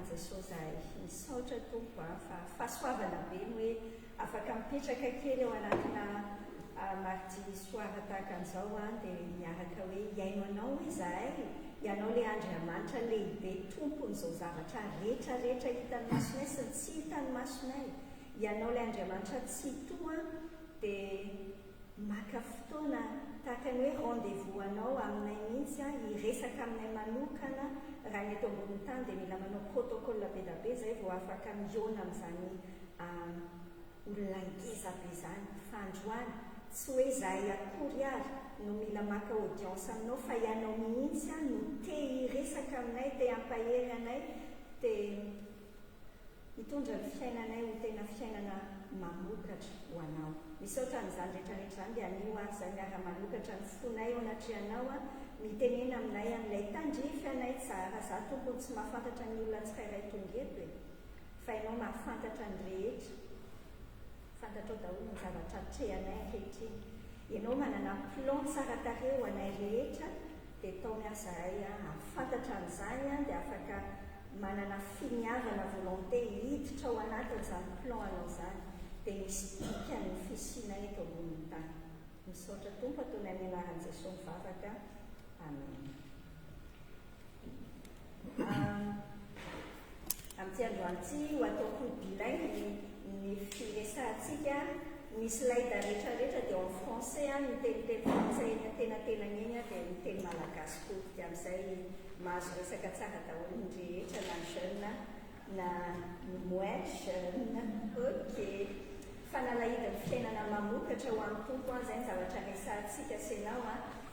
Jesosy misaotra tompo fa fahasoavana be ny hoe afaka mipetraka kely eo anatina marty soara tahaka an'izao dia miaraka hoe iaino anao hoe zahay ianao le Andriamanitra lehibe tompon'izao zavatra rehetrarehetra hitan'ny masonay sy ny tsy hitan'ny masonay, ianao le Andriamanitra tsy toa dia maka fotoana tahaka ny hoe rendez-vous anao aminay mihitsy hiresaka aminay manokana raha ny eto ambony tany dia mila manao protocole be da be zay vao afaka miona amin'izany olona ngeza be zany fandroany, tsy hoe zahay akory ary no mila maka audience aminao fa ianao mihitsy no te hiresaka aminay, te hampahery anay, te hitondra ny fiainanay ho tena fiainana mamokatra ho anao. Misaotra n'izany rehetrarehetra zany dia anio ary zay miara-manokatra ny fonay ao anatrehanao mitenena aminay amin'ilay tandrify anay tsara. Za tompony tsy mahafantatra ny olona tsirairay tonga eto fa ianao mahafantatra ny rehetra, fantatrao daholo ny zavatra trehanay ankehitriny. Ianao manana plan tsara tarehy ho anay rehetra dia tao miazahay afantatra an'izany dia afaka manana finiavana volonté hiditra ao anatin'izany plan anao zany dia misy dikany fisianay eto ambony tany. Misaotra tompo ataonay amin'ny anaran'i Jesosy mivavaka. Amen. Amin'ity androan'ity ho ataoko bilay ny firesantsika ny slide rehetrarehetra dia en français ny teniteny français tena eny dia ny teny malagasy koa dia amin'izay mahazo resaka tsara daholo ny rehetra na jeune na moins jeune. Ok, fanalahidin'ny fiainana mamokatra ho amin'ny tompo zay ny zavatra resantsika senao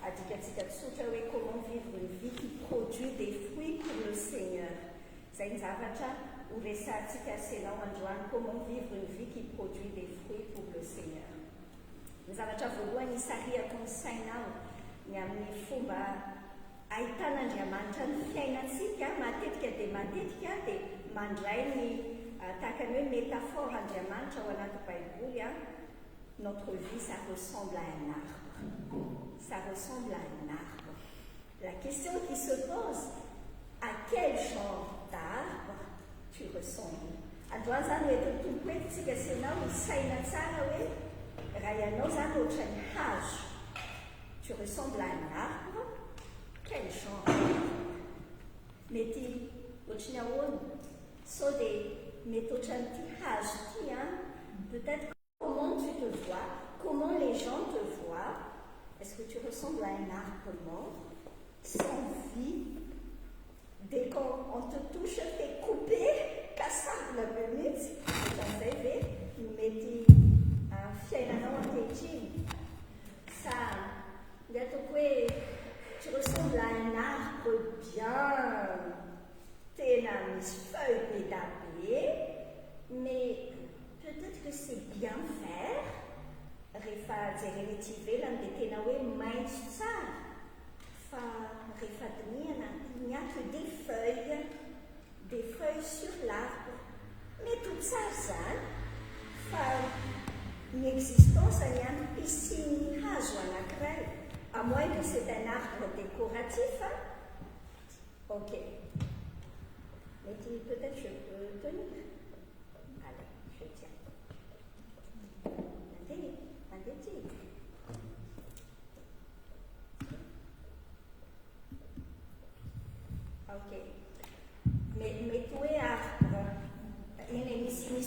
adikatsika tsotra hoe comment vivre une vie qui produit des fruits pour le Seigneur. Zay ny zavatra ho resantsika senao androany, comment vivre une vie qui produit des fruits pour le Seigneur. Ny zavatra voalohany isariako ny sainao ny amin'ny fomba ahitan'Andriamanitra ny fiainantsika matetika dia mandray ny tahaka ny hoe métaphore Andriamanitra ao anaty Baiboly notre vie ça ressemble à un arbre. Ça ressemble à un arbre. La question qui se pose, à quel genre d'arbre tu ressembles? Androany zany hoe totompo hoe tsika senao isaina tsara hoe raha ianao zany ohatra ny hazo, tu ressembles à un arbre, quel genre d'arbre? Mety ohatrany ahoana? Sao dia mety ohatran'ity hazo ity peut-être comment tu te vois, comment les gens te voient. Est-ce que tu ressembles à un arbre mort, sans vie? Dès qu'on te touche, t'es coupé, cassable la minute. Vous savez, meti fiainanao ankehitriny. Ça, tu ressembles à un arbre bien, tena misy feuilles pédapées, mais peut-être que c'est bien vert. Rehefa jereny ety ivelany dia tena hoe maitso tsara, fa rehefa dinihana il n'y a que des feuilles sur l'arbre. Mais tout tsara zany fa ny existence ny ampisin'ny hazo anankiray, à moins que c'est un arbre décoratif. Ok, mais peut-être je peux tenir. Allez, je tiens. Ok. Mais tout est arbre. Il y a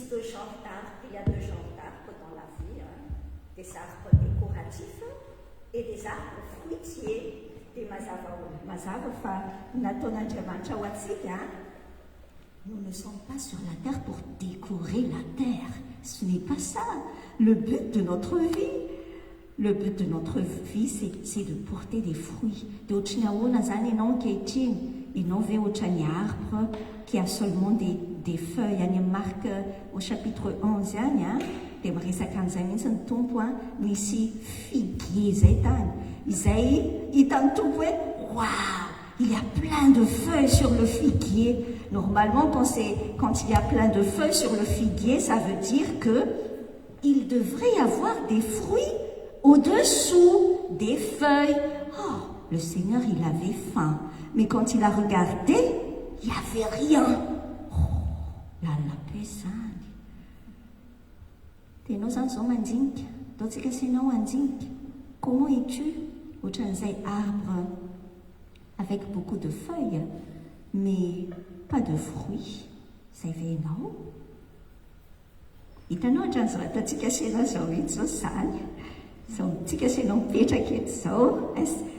deux genres d'arbres. Il y a deux genres d'arbres dans la vie. Des arbres décoratifs et des arbres fruitiers. Des mazava naton'Andriamanitra ho antsika. Nous ne sommes pas sur la terre pour décorer la terre. Ce n'est pas ça. Le but de notre vie, c'est de porter des fruits. De ohatrany ahoana zany ianao ankehitriny, ianao ve ohatrany arbre qui a seulement des feuilles. Any amin'ny Marc au chapitre 11 any dia miresaka an'izay mihitsy ny tompo misy figuier zay tany. Izay hitan'ny tompo hoe waouh, il y a plein de feuilles sur le figuier. Normalement, quand il y a plein de feuilles sur le figuier, ça veut dire qu'il devrait y avoir des fruits au-dessous des feuilles. Oh, le Seigneur, il avait faim. Mais quand il a regardé, il n'y avait rien. lalabe zany. Dia ianao zany zao mandinika, ataontsika senao andinika. Comment es-tu? Ohatran'izay arbre avec beaucoup de feuilles, mais pas de fruits. Zay ve ianao? Hitanao ohatran'izao ataontsika senao zao eto zao zany. Zao tsika senao mipetraka eto zao.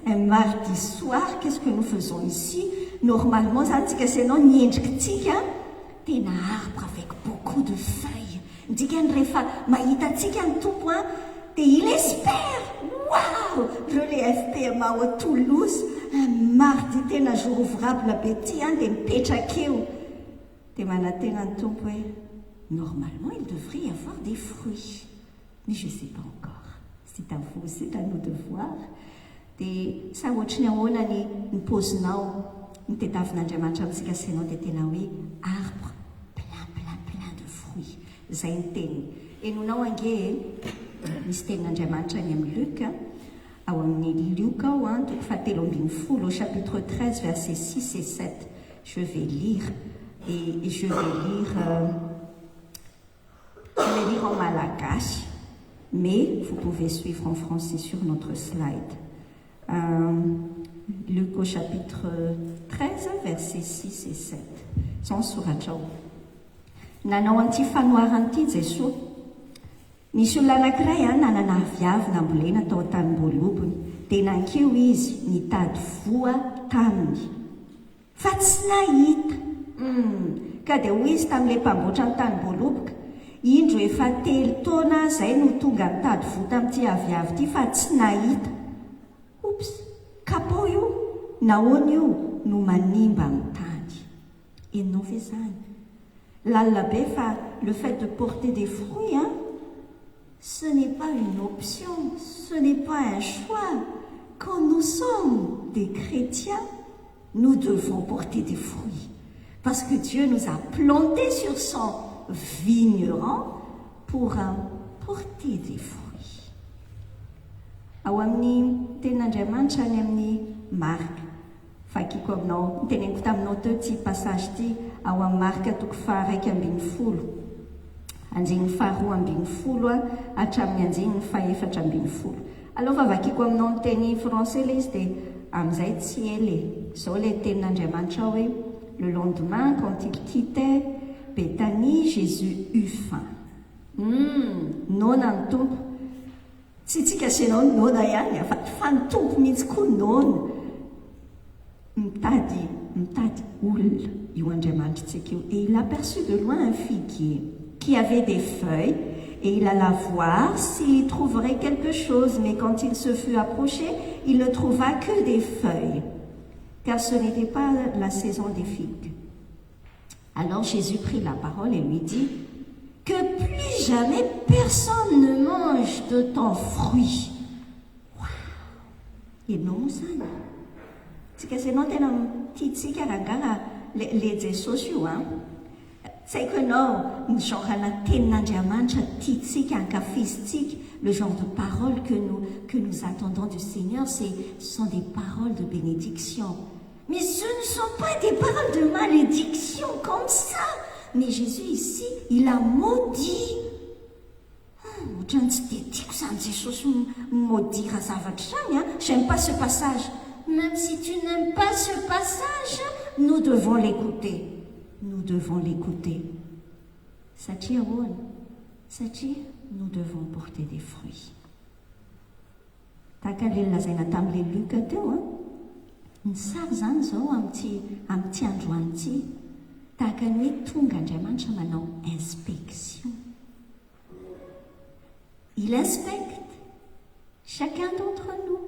Un mardi soir, qu'est-ce que nous faisons ici? Normalement, zany tsika senao niendrikitsika tena arbre avec beaucoup de feuilles. Dikany rehefa mahita tsika ny tompo dia il espère. Waouh! Je l'ai FPMA au Toulouse, un mardi tena jour ouvrable be ty dia mipetraka eo. Dia manatena ny tompo hoe normalement il devrait y avoir des fruits. Mais je ne sais pas encore. C'est à vous, c'est à nous de voir. Dia sa ohatry ny ahoana ny paozinao ny tediavin'Andriamanitra amintsika senao dia tena hoe arbre plein de fruits. Zay ny teniny. Enonao ange misy tenin'Andriamanitra ny amin'ny Luc, ao amin'ny Luc ao toko fahatelo ambin'ny folo au chapitre 13 versets 6 et 7. Je vais lire et je vais lire en malagasy, mais vous pouvez suivre en français sur notre slide. Luc au chapitre 13 versets 6 et 7. Sans soratrao. Nanao an'ity fanoharana ity Jesosy. Nisy olona anankiray nanana viavy nambolena tao an-tanimbolobony, dia nankeo izy nitady voa taminy. Fa tsy nahita. Ka dia hoy izy tamin'ilay mpamboatra ny tanimbolobika, indro efa 3 taona zay no tonga nitady voa tamin'ity aviavy ity fa tsy nahita. Oups, kapao io, nahoana io no manimba amin'ny tany. Ianao ve zany? Lalina be fa le fait de porter des fruits, ce n'est pas une option, ce n'est pas un choix. Quand nous sommes des chrétiens, nous devons porter des fruits. Parce que Dieu nous a plantés sur son vigneron pour porter des fruits. Ao amin'ny tenin'Andriamanitra any amin'ny Marka, fakiko aminao, teneniko taminao teo ty passage ty ao amin'ny Marka toko faha 1:10, andinin'ny faha 2:10 hatramin'ny andinin'ny faha 4:10. Aloha vakiko aminao ny teny français le izy dia amin'izay tsy ela. Zao le tenin'Andriamanitra hoe le lendemain quand il quittait Béthanie, Jésus eut faim. Nona ny tompo. Tsy tsika senao nona ihany, fa ny tompo mihitsy koa nona. Mitady olona io Andriamanitrantsika io. Et il aperçut de loin un figuier qui avait des feuilles, et il alla voir s'il y trouverait quelque chose. Mais quand il se fut approché, il ne trouva que des feuilles, car ce n'était pas la saison des figues. Alors Jésus prit la parole et lui dit que plus jamais personne ne mange de ton fruit. Wow! Ianao zany. Tsika senao tena tiatsika rangaha le Jesosy io Tsy haiko ianao ny genre-na tenin'Andriamanitra tiatsika ankafizintsika, le genre de paroles que nous attendons du Seigneur, ce sont des paroles de bénédiction. Mais ce ne sont pas des paroles de malédiction comme ça. Mais Jésus ici, il a maudit. J'aime pas ce passage. Même si tu n'aimes pas ce passage, nous devons l'écouter. Nous devons l'écouter. Satria, nous devons porter des fruits. Takalelina zay natam'le Luc teo ny sary zany zao amin'ity androany ity, tahaka ny hoe tonga Andriamanitra manao inspection. Il inspecte chacun d'entre nous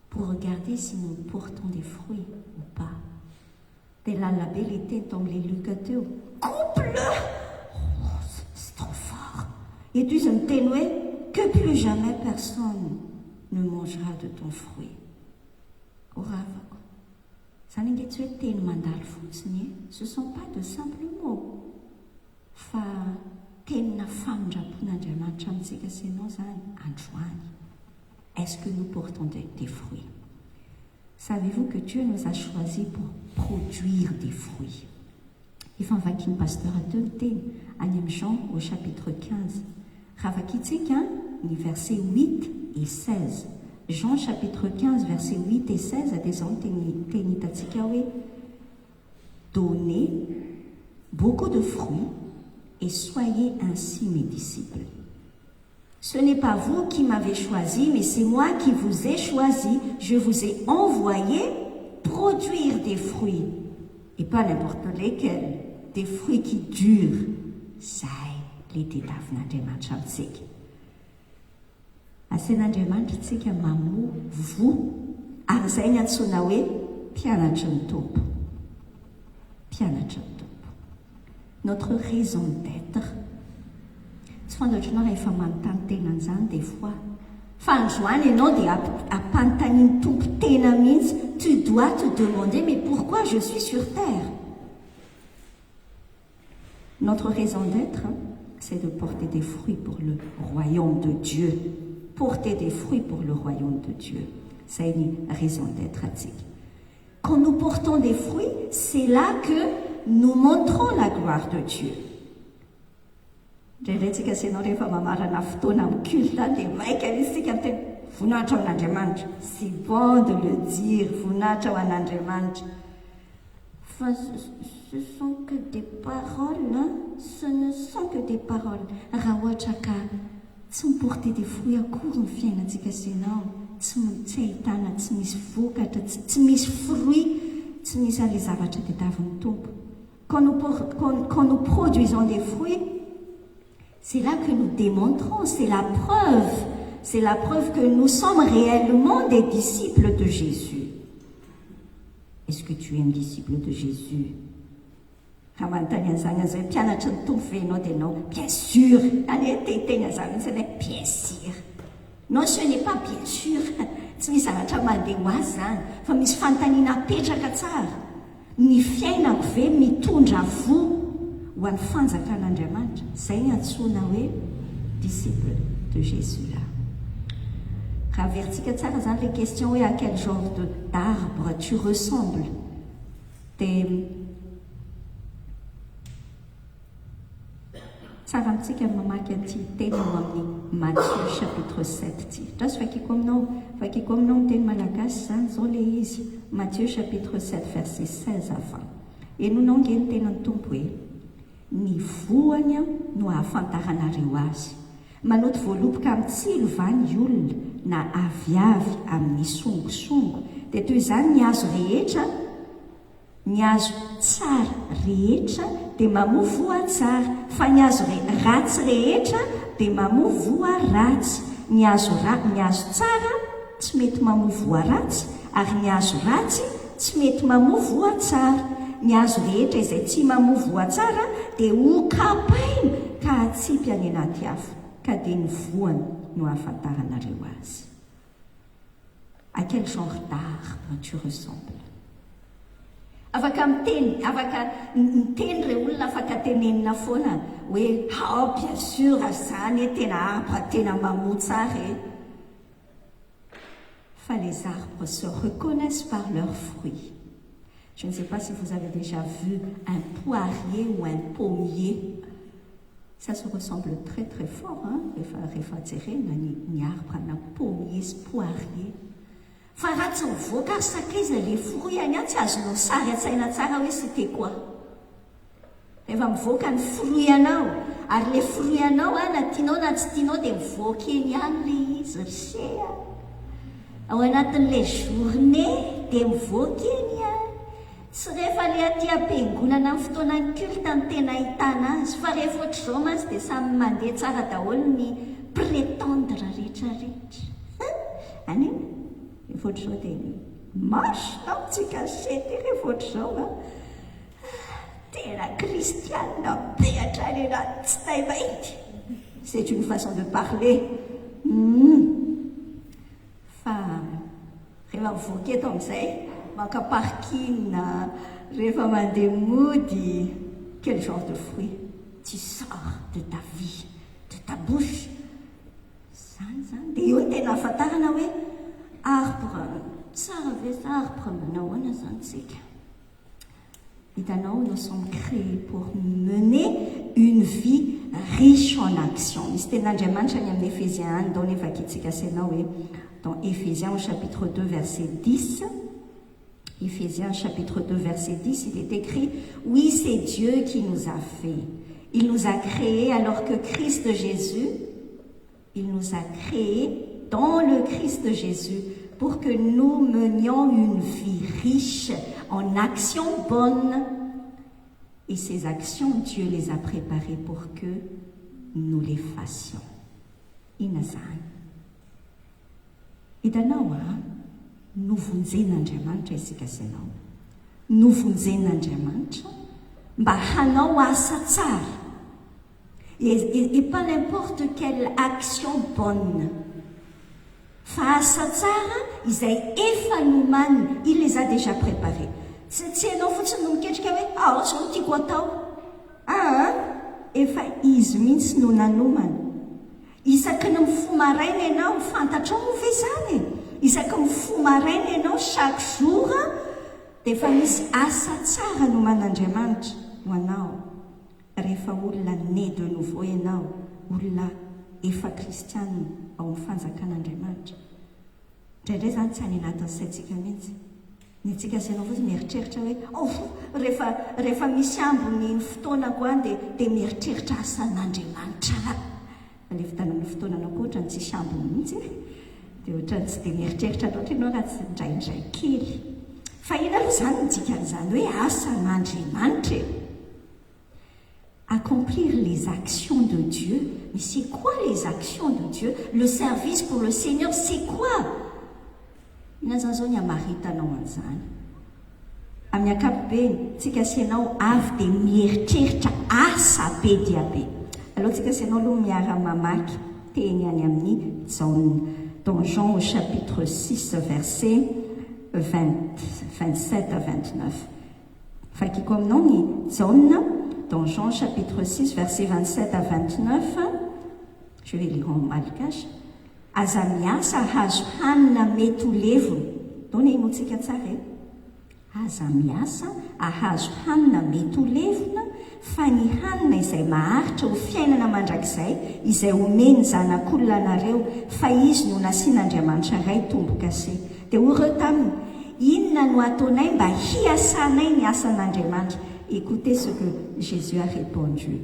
pour regarder si nous portons des fruits ou pas. Dia lalabe le teny tamin'le Luc teo, coupe-le! C'est trop fort. Eto izy ny teny hoe que plus jamais personne ne mangera de ton fruit. Koravako. Zany nge tsy hoe teny mandalo fotsiny ce ne sont pas de simples mots, fa tenina famindrapon'Andriamanitra amintsika senao zany androany. Est-ce que nous portons des fruits? Savez-vous que Dieu nous a choisis pour produire des fruits? Efa nivakiny pasteur teo ny teny any amin'ny Jean au chapitre 15. Raha vakitsika ny verset 8 et 16. Jean chapitre 15 verset 8 et 16 dia izao teny hitantsika hoe donnez beaucoup de fruits et soyez ainsi mes disciples. Ce n'est pas vous qui m'avez choisi, mais c'est moi qui vous ai choisi. Je vous ai envoyé produire des fruits. Et pas n'importe lesquels. Des fruits qui durent. Zay le tadiavin'Andriamanitra amintsika. Asain'Andriamanitra tsika mamoa vo. Ary zay ny antsoina hoe mpianatry ny tompo. Mpianatry ny tompo. Notre raison d'être. Tsy fantatrao rehefa manontany tena an'izany des fois. Fa androany ianao dia ampanontaniany tompo tena mihitsy. Tu dois te demander, mais pourquoi je suis sur terre? Notre raison d'être, c'est de porter des fruits pour le royaume de Dieu. Porter des fruits pour le royaume de Dieu. C'est une raison d'être atique. Quand nous portons des fruits, c'est là que nous montrons la gloire de Dieu. Rehetratsika senao rehefa mamarana fotoana amin'ny culte dia maika isika ny tena voninahitra ho an'Andriamanitra. C'est bon de le dire, voninahitra ho an'Andriamanitra. Fa ce sont que des paroles, hein? Ce ne sont que des paroles. Raha ohatra ka tsy miporter des fruits akory ny fiainantsika senao, tsy ahitana, tsy misy vokatra, tsy misy fruit, tsy misy an'ilay zavatra tadiavin'ny tompo. Quand nous produisons des fruits, c'est là que nous démontrons, c'est la preuve que nous sommes réellement des disciples de Jésus. Est-ce que tu es un disciple de Jésus? Bien sûr. Bien sûr. Non, ce n'est pas bien sûr. Tsy misy zavatra mandeha ho azy zany, fa misy fanontaniana apetraka tsara. Ny fiainako ve mitondra vo ho an'ny fanjakan'Andriamanitra? Zay ny antsoina hoe disciple de Jésus là. Raha vertika tsara zany le question hoe à quel genre d'arbre tu ressembles? Dia tsara amintsika mamaky an'ity teny eo amin'ny Matthieu chapitre 7 ty. Traso vakiko aminao ny teny malagasy zany zao le izy. Matthieu chapitre 7 verset 16 à 20. Enonao nge ny tenan'ny tompo hoe ny voany no ahafantaranareo azy. Manoto voaloboka amin'ny tsilo va ny olona na aviavy amin'ny songosongo. Dia toy izany ny hazo rehetra, ny hazo tsara rehetra dia mamoa voa tsara, fa ny hazo ratsy rehetra dia mamoa voa ratsy. Ny hazo tsara tsy mety mamoa voa ratsy, ary ny hazo ratsy tsy mety mamoa voa tsara. Ny hazo rehetra izay tsy mamoa voa tsara dia hokapaina ka hatsipy any anaty afo, ka dia ny voany no ahafantaranareo azy. À quel genre d'arbre tu ressembles? Afaka miteny re olona afaka tenenina foana hoe bien sûr zany tena arbre tena mamoa tsara. Fa les arbres se reconnaissent par leurs fruits. Je ne sais pas si vous avez déjà vu un poirier ou un pommier. Ça se ressemble très très fort, hein? Rehefa jerena ny arbre na pommier sy poirier. Fa raha tsy mivoaka sakaiza le fruit any tsy azonao sary an-tsaina tsara hoe c'était quoi. Rehefa mivoaka ny fruit anao, ary le fruit anao na tianao na tsy tianao dia mivoaka eny ihany le izy risea. Ao anatin'ilay journée dia mivoaka eny ihany. Tsy rehefa le aty am-piangonana amin'ny fotoanan'ny culte ny tena ahitana azy, fa rehefa ohatr'izao mantsy dia samy mandeha tsara daholo ny prétendre rehetrarehetra. Any rehefa ohatr'izao dia marche tsika sety rehefa ohatr'izao tena kristiana be hatrany anaty tsy tay mainty. C'est une façon de parler. Fa rehefa mivoaka eto amin'izay maka parking, rehefa mandeha mody, quel genre de fruit tu sors de ta vie, de ta bouche. Zany dia eo tena ahafantarana hoe arbre tsara ve arbre manao ahoana zany tsika. Hitanao, nous sommes créés pour mener une vie riche en action. Misy ten'Andriamanitra ny amin'ny Éphésiens 1, dao nefa akitsika senao hoe dans Éphésiens au chapitre 2, verset 10. Éphésiens chapitre 2, verset 10, il est écrit « Oui, c'est Dieu qui nous a fait. Il nous a créés alors que Christ Jésus, il nous a créés dans le Christ Jésus pour que nous menions une vie riche en actions bonnes. Et ces actions, Dieu les a préparées pour que nous les fassions. » Inazany. Hitanao novonjen'Andriamanitra isika senao. Novonjen'Andriamanitra mba hanao asa tsara. Et pas n'importe quelle action bonne. Fa asa tsara izay efa nomany, il les a déjà préparés. Tsy anao fotsiny no miketrika hoe zao no tiako atao. Efa izy mihitsy no nanomana. Isaky ny mifo maraina ianao fantatrao mo ve zany? Isaky mifo maraina ianao chaque jour dia efa misy asa tsara noman'Andriamanitra ho anao. Rehefa olona né de nouveau ianao, olona efa kristiana ao amin'ny fanjakan'Andriamanitra. Indraindray zany tsy any anatin'ny saintsika mihitsy. Ny antsika sainao fotsiny mieritreritra hoe rehefa misy ambony fotoanako any dia mieritreritra asan'Andriamanitra. Le fitanany fotoanana koa ohatrany tsisy ambony mihitsy dia ohatrany tsy dia mieritreritra loatra ianao raha tsy indraindray kely. Fa ina aloha zany ny dikan'izany hoe asan'Andriamanitra. Accomplir les actions de Dieu. Mais c'est quoi les actions de Dieu? Le service pour le Seigneur, c'est quoi? Inazany amaritanao an'izany. Amin'ny ankapobeny, tsika sianao avy dia mieritreritra asa be dia be. Alors tsika sianao aloha miara-mamaky teny any amin'ny John. Dans Jean au chapitre 6, verset 27 à 29. Fakiko aminao ny John. Dans Jean chapitre 6, verset 27 à 29, je vais lire en malgache. Aza miasa hazo hanina mety ho levona. Dona inotsika tsara e. Aza miasa ahazo hanina mety ho levona, fa ny hanina izay maharitra ho fiainana mandrakizay, izay omeny zanak'olona anareo, fa izy no nasian'Andriamanitra ray tombo-kase. Dia hoy taminy, inona no ataonay mba hiasanay ny asan'Andriamanitra? Écoutez ce que Jésus a répondu.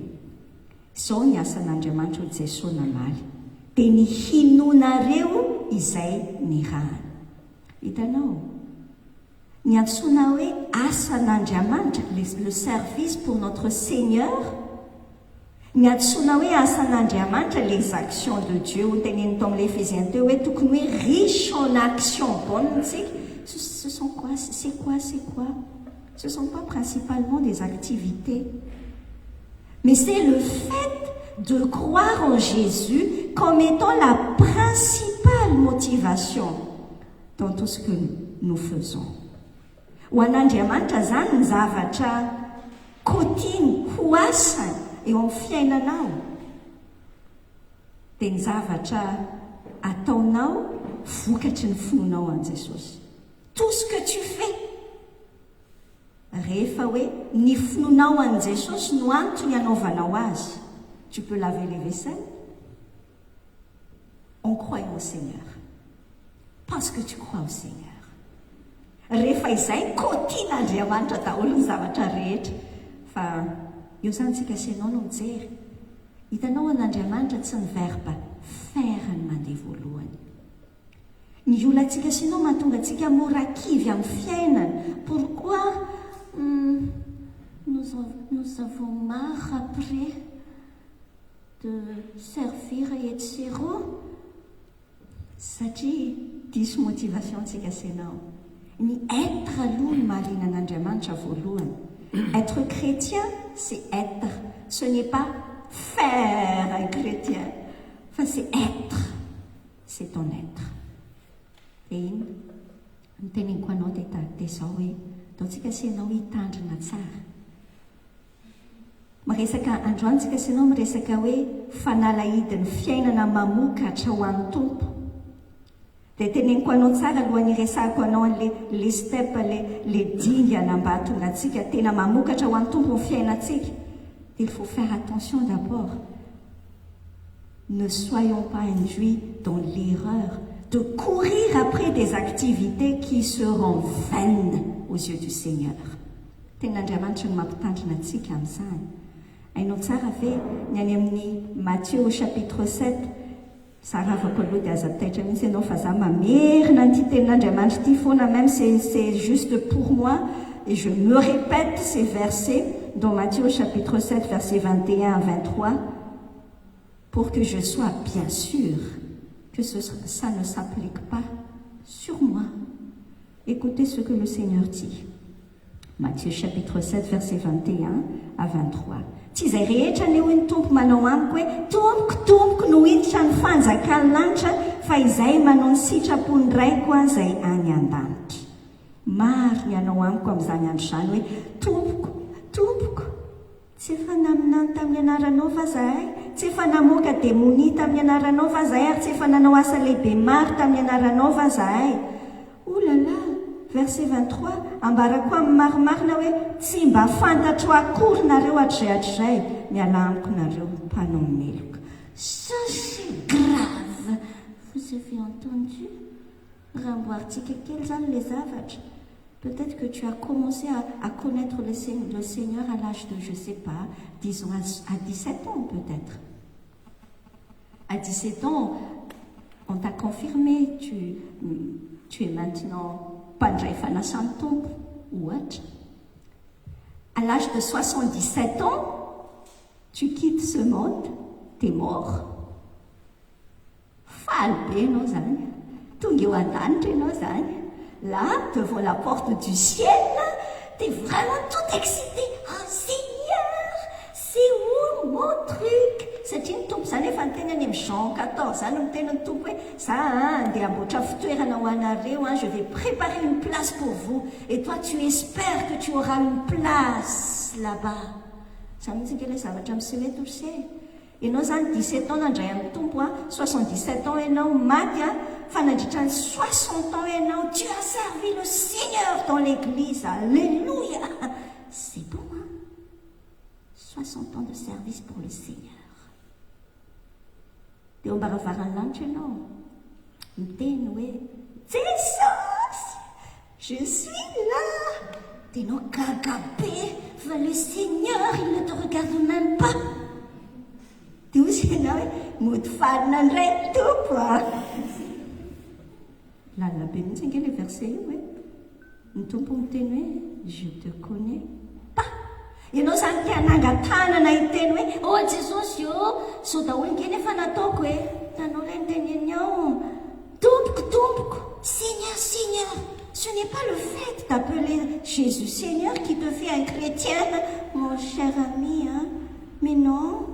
Zao ny asan'Andriamanitra ho Jesosy namaly, dia ny hinonareo izay ny rany. Hitanao, ny antsoina hoe asan'Andriamanitra, le service pour notre Seigneur. Ny antsoina hoe asan'Andriamanitra, les actions de Dieu. Ho teneny tao amin'ny Éphésiens 2 hoe tokony hoe riche en actions bonnes. Ce sont quoi? C'est quoi? Ce ne sont pas principalement des activités, mais c'est le fait de croire en Jésus comme étant la principale motivation dans tout ce que nous faisons. Ho an'Andriamanitra zany ny zavatra kotiny ho asa eo amin'ny fiainanao, dia ny zavatra ataonao vokatry ny finonao an Jesosy. Tout ce que tu fais, rehefa hoe ny finonao an Jesosy no antony anaovanao azy. Tu peux laver les vaisselles en croyant au Seigneur, parce que tu crois au Seigneur. Rehefa izay kotian'Andriamanitra daholo ny zavatra rehetra. Fa eo zany tsika sianao no mijery. Hitanao an'Andriamanitra tsy ny verbe faire ny mandeha voalohany. Ny olantsika sianao mahatonga antsika mora kivy amin'ny fiainana. Pourquoi nous avons marre après de servir etc. Satria diso motivation antsika sianao. Ny être aloha ny mahaliana an'Andriamanitra voalohany. Être chrétien, c'est être. Ce n'est pas faire un chrétien. Enfin, c'est être. C'est ton être. Et ny teneniko anao dia tahaka izao hoe ataontsika sianao hitandrina tsara. Miresaka androany tsika sianao miresaka hoe fanalahidin'ny fiainana mamokatra ho an'ny Tompo. dia teneniko anao tsara alohan'ny resako anao le step le dingana mba hatonga antsika tena mamokatra ho an'ny tompo ny fiainantsika. Il faut faire attention d'abord. Ne soyons pas induits dans l'erreur de courir après des activités qui seront vaines aux yeux du Seigneur. Ten'Andriamanitra no mampitandrina antsika amin'izany. Ainao tsara ve ny any amin'ny Matthieu au chapitre 7, saravako aloha dia aza taitra mihitsy ianao fa za mamerina nyity tenin'Andriamanitra ity foana, même c'est juste pour moi, et je me répète ces versets dans Matthieu au chapitre 7, versets 21 à 23, pour que je sois bien sûr que ça ne s'applique pas sur moi. Écoutez ce que le Seigneur dit. Matthieu chapitre 7, verset 21 à 23. Tsy izay rehetra ny hoy ny tompo manao amiko hoe tompoko no hiditra ny fanjakany lanitra, fa izay manao ny sitrapony raiko aho izay any an-danitra. Maro ny anao amiko amin'izany andro izany hoe tompoko, tsy efa naminany tamin'ny anaranao va zahay? Tsy efa namoaka demonia tamin'ny anaranao va zahay? Ary tsy efa nanao asa lehibe maro tamin'ny anaranao va zahay? Oulala, verset 23, ambarako amin'ny marimarina hoe tsy mba fantatro akory nareo hatrizay miala amiko nareo mpanao meloka. Ça c'est grave. Vous avez entendu? Ramboartsika kely zany les zavatra. Peut-être que tu as commencé à connaître le Seigneur à l'âge de, je sais pas, disons à 17 ans peut-être. À 17 ans, on t'a confirmé, tu es maintenant pandray fanasan'ny tompo, ohatra. À l'âge de 77 ans, tu quittes ce monde, t'es mort. Faly be ianao zany, tonga eo an-danitra ianao zany. Là, devant la porte du ciel, t'es vraiment tout excité. Oh Seigneur, c'est où mon truc? Satria ny tompo zany efa niteny any amin'ny Jean 14 zany no teny ny tompo hoe za andeha amboatra fitoerana ho anareo, je vais préparer une place pour vous, et toi tu espères que tu auras une place là-bas. Za mihitsy nkely zavatra miseho eto se ianao zany 17 ans nandray amin'ny tompo, 77 ans ianao maty, fa nandritra ny 60 ans ianao, tu as servi le Seigneur dans l'église, alléluia. C'est bon, hein? 60 ans de service pour le Seigneur. Dia ao ambaravarany lanitra ianao miteny hoe Jesus, je suis là. Dia ianao gaga be, fa le Seigneur il ne te regarde même pas. Dia hozy ianao hoe mody farina indray tompo a. Lalina be mihitsy ange le verset io hoe ny tompo miteny hoe je te connais pas. Ianao zany tia nangatanana iteny hoe oh Jesosy io so daholo nge nefa nataoko hoe tanao ilay niteneny ao tompoko, Seigneur, Seigneur. Ce n'est pas le fait d'appeler Jésus Seigneur qui te fait un chrétien, mon cher ami, hein? Mais non.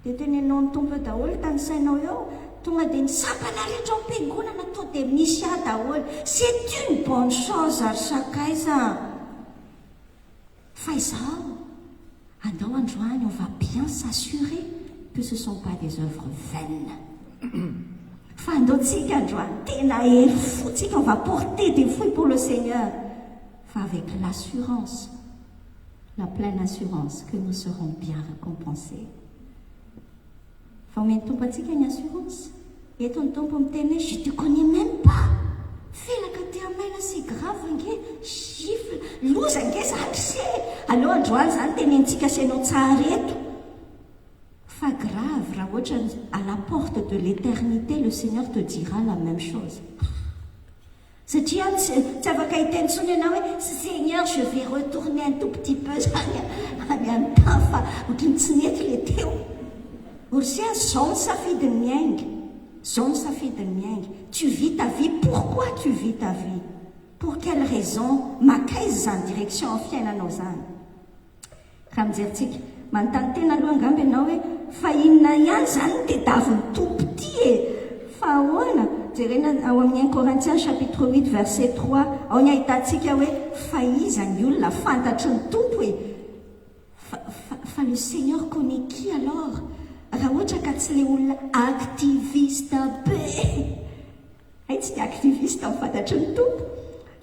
Dia tenenao ny tompo daholo tany sainao eo, tonga dia nisapana rehetra ao am-piangonana to dia misy ahy daholo. C'est une bonne chose ary sakaiza. Fa izao andao androany, on va bien s'assurer que ce ne sont pas des œuvres vaines. Fa andaotsika androany tena hery fotsika, on va porter des fruits pour le Seigneur, fa avec l'assurance, la pleine assurance que nous serons bien récompensés. Fa omeny tompo atsika ny assurance. Eto ny tompo miteny hoe je te connais même pas. Felaka ty amaina, c'est grave nge, gifle, loza nge zany se. Aleo androany zany tenentsika senao tsara eto. Fa grave, raha ohatra à la porte de l'éternité, le Seigneur te dira la même chose. Satria tsy afaka hiteny tsony ianao hoe Seigneur, je vais retourner un tout petit peu zany any amin'ny tany fa ohatrany tsy nety le teo. Orsia, zao ny safidiny miainga. Zao ny safidiny miainga. Tu vis ta vie. Pourquoi tu vis ta vie? Pour quelle raison? Makaiza zany direction amin'ny fiainanao zany. Raha mijeritsika manontany tena aloha angamba ianao hoe fa inona ihany zany ny tedaviny tompo ty e? Fa ahoana? Jerena ao amin'ny 1 Corinthiens chapitre 8 verset 3, ao ny ahitantsika hoe fa iza ny olona fantatry ny tompo e? Fa le Seigneur connaît qui alors? Raha ohatra ka tsy le olona activiste be, Ay tsy activiste amin'ny fantatry ny tompo.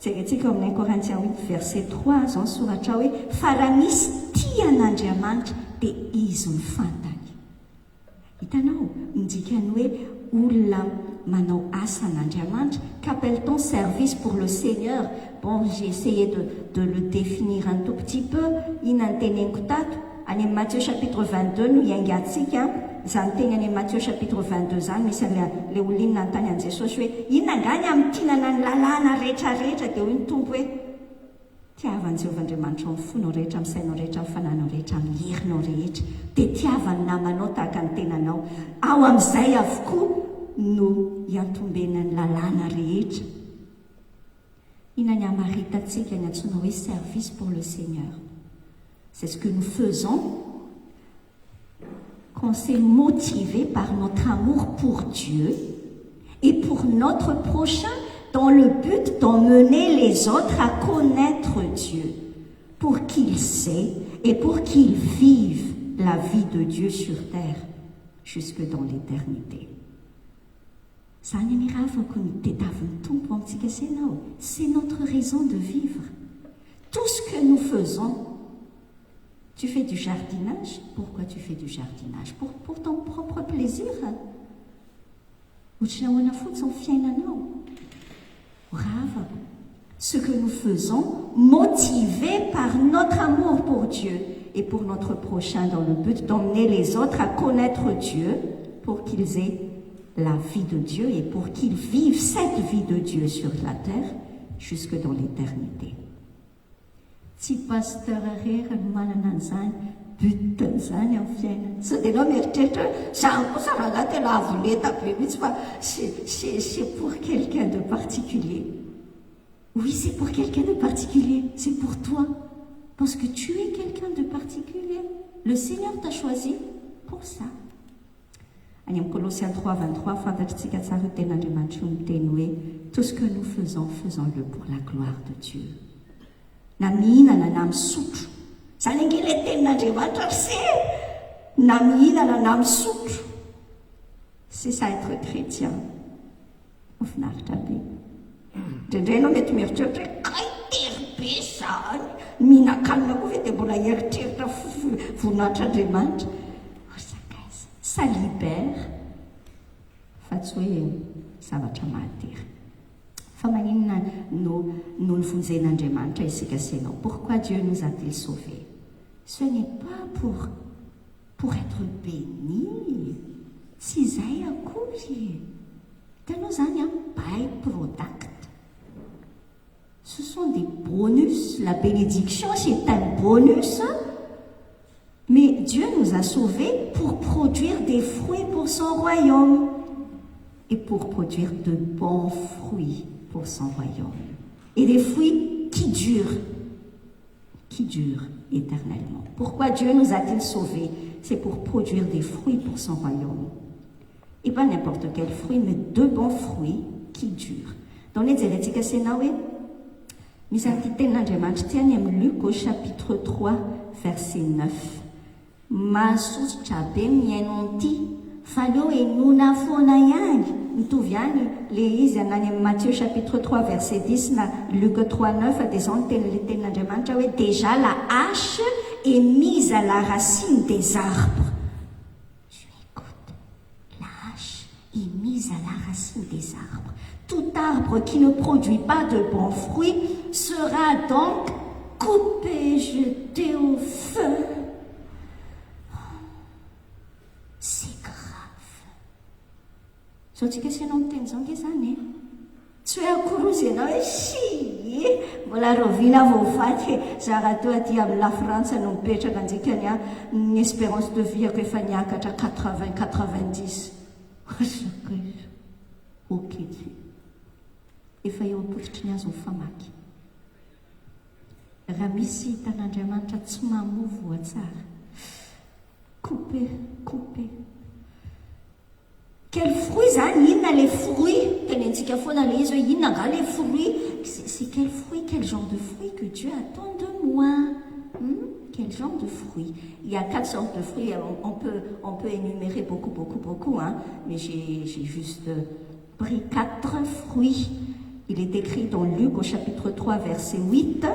Jerentsika amin'ny 1 Corinthiens 8 verset 3 zao soratra hoe fa raha misy tia an'Andriamanitra dia izy mifantany. Hitanao, indikany hoe olona manao asa an'Andriamanitra. Qu'appelle-t-on service pour le Seigneur? Bon, j'ai essayé de le définir un tout petit peu. Inona ny teneniko tato? Any amin'ny Matthieu chapitre 22 no iangatsika. Izany teny any amin'ny Matthieu chapitre 22 zany misy le olinona ny tany an' Jesosy hoe inona angany amin'ny tinana ny lalàna rehetrarehetra dia hoy ny tompo hoe tiavan'i Jehovahandriamanitra amin'ny fonao rehetra, amin'ny sainao rehetra, amin'ny fananao rehetra, amin'ny herinao rehetra, dia tiavany namanao tahaka ny tenanao. Ao amin'izay avokoa no hiantombena ny lalàna rehetra. Inona ny hamaritantsika ny antsoina hoe service pour le Seigneur? C'est ce que nous faisons quand c'est motivé par notre amour pour Dieu et pour notre prochain, dans le but d'emmener les autres à connaître Dieu, pour qu'ils sait et pour qu'ils vivent la vie de Dieu sur terre jusque dans l'éternité. C'est notre raison de vivre. Tout ce que nous faisons, tu fais du jardinage. Pourquoi tu fais du jardinage? Pour ton propre plaisir. Ce que nous faisons, motivés par notre amour pour Dieu et pour notre prochain, dans le but d'emmener les autres à connaître Dieu, pour qu'ils aient la vie de Dieu et pour qu'ils vivent cette vie de Dieu sur la terre jusque dans l'éternité. Si pasteur arera no manana an'izany butan'izany amin'ny fiainana. Sao dia ianao mieritreritra zany kosa raha lahy tena avoleta be mihitsy fa c'est pour quelqu'un de particulier. Oui, c'est pour quelqu'un de particulier. C'est pour toi. Parce que tu es quelqu'un de particulier. Le Seigneur t'a choisi pour ça. Any amin'ny Colossiens 3:23 fantatritsika tsara ho ten'Andriamanitra miteny hoe tout ce que nous faisons, faisons-le pour la gloire de Dieu. Na mihinana na misotro, zany ange ilay tenin'Andriamanitra na mihinana na misotro. C'est ça être chrétien. Mahafinaritra be. Indraindray ianao mety mieritreritra hoe kay tery be zany, mihinan-kanina koa ve dia mbola eritreritra voninahitr'Andriamanitra. Ça libère, fa tsy hoe zavatra mahatery. Fa maninona no nivonjen'Andriamanitra isika senao? Pourquoi Dieu nous a-t-il sauvés? Ce n'est pas pour être béni. Tsy izay akory. Hitanao zany by-product. Ce sont des bonus. La bénédiction, c'est un bonus. Mais Dieu nous a sauvés pour produire des fruits pour son royaume et pour produire de bons fruits pour son royaume. Et des fruits qui durent éternellement. Pourquoi Dieu nous a-t-il sauvés? C'est pour produire des fruits pour son royaume. Et pas n'importe quel fruit, mais de bons fruits qui durent. Dans les Hérétiques Sénaoué, misy antiten'Andriamanitra tiany amin'ny Luc au chapitre 3, verset 9. Mahasosotra be miaino an'ity fa aleo enona foana ihany. Mitovy ihany le izy anany amin'ny Matthieu chapitre 3 verset 10 na Luc 3 9 dia zao ny tenin'Andriamanitra hoe déjà la hache est mise à la racine des arbres. Tu écoutes, la hache est mise à la racine des arbres. Tout arbre qui ne produit pas de bons fruits sera donc coupé, jeté au feu. C'est grave. So tsika sy ianao miteny izao nge zany e. Tsy hoe akorozy ianao hoe si mbola roviana voafaty za raha toa aty amin'ny la France no mipetraka anjikany a ny espérance de vie ako efa niakatra 80-90. Ok efa eo am-pototry ny azo ny famaky. Raha misy hitan'Andriamanitra tsy mamovo tsara, couper. Quel fruit zany? Inona les fruits? Tenentsika foana le izy hoe inona nga les fruits? C'est quel fruit, quel genre de fruit que Dieu attend de moi? Quel genre de fruits? Il y a 4 sortes de fruits. On peut énumérer beaucoup, hein, mais j'ai juste pris 4 fruits. Il est écrit dans Luc au chapitre 3, verset 8.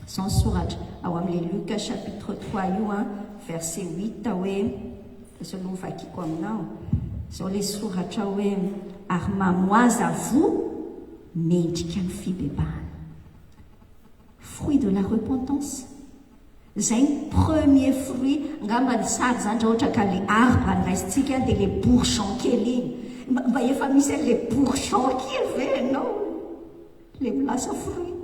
Sans sourate, awamle Luc chapitre 3, verset 8, selon Fakiko aminao. Sur les soratra hoe ary mamoazy avo mendrika ny fibebahana. Fruit de la repentance. Zay ny premier fruit, ngamba ny sary zany raha ohatra ka le arbre andraisitsika dia le bourgeon kely iny. Mba efa misy le bourgeon kely ve ianao? Le milasa fruit.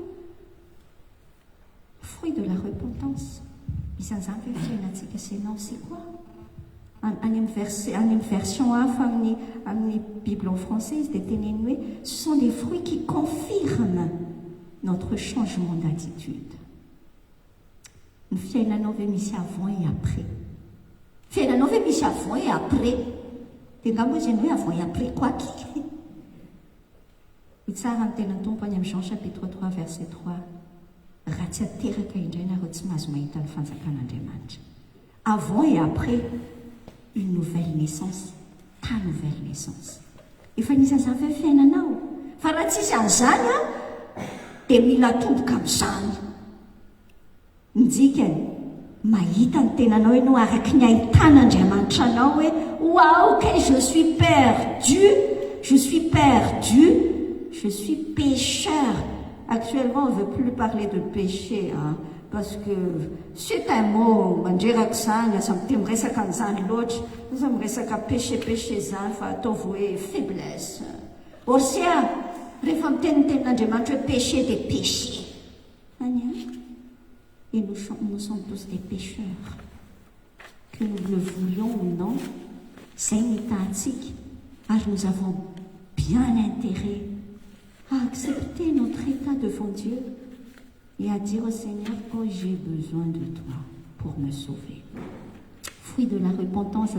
Fruit de la repentance. Isan'izany ve fiainantsika senao c'est quoi? Any amin'ny version hafa amin'ny Bible en français, dia teneny hoe ce sont des fruits qui confirment notre changement d'attitude. Ny fiainanao ve misy avant et après? Fiainanao ve misy avant et après? Dia ngamba izy hoe avant et après quoi kely? Tsara ny tenan'ny tompo any amin'ny Jean chapitre 3 verset 3. Raha tsy ateraka indray nareo tsy mahazo mahita ny fanjakan'Andriamanitra. Avant et après, une nouvelle naissance, ta nouvelle naissance. Efa nisan'izany ve fiainanao? Fa raha tsisy an'izany dia mila tomboka amin'izany. Midikany mahita ny tenanao ianao araky ny ahitan'Andriamanitra anao hoe waouh, que je suis perdu, je suis perdu, je suis pécheur. Actuellement, on ne veut plus parler de péché, parce que c'est un mot, mandreraka zany, aza miteny miresaka an'izany loatra, aza miresaka péché zany fa ataovy hoe faiblesse. Or sia, rehefa miteny ny tenin'Andriamanitra hoe péché dia péché. Et nous sommes tous des pécheurs. Que nous le voulions ou non, c'est une tactique. Alors nous avons bien intérêt à accepter notre état devant Dieu et à dire au Seigneur, oh, j'ai besoin de toi pour me sauver. Fruit de la repentance,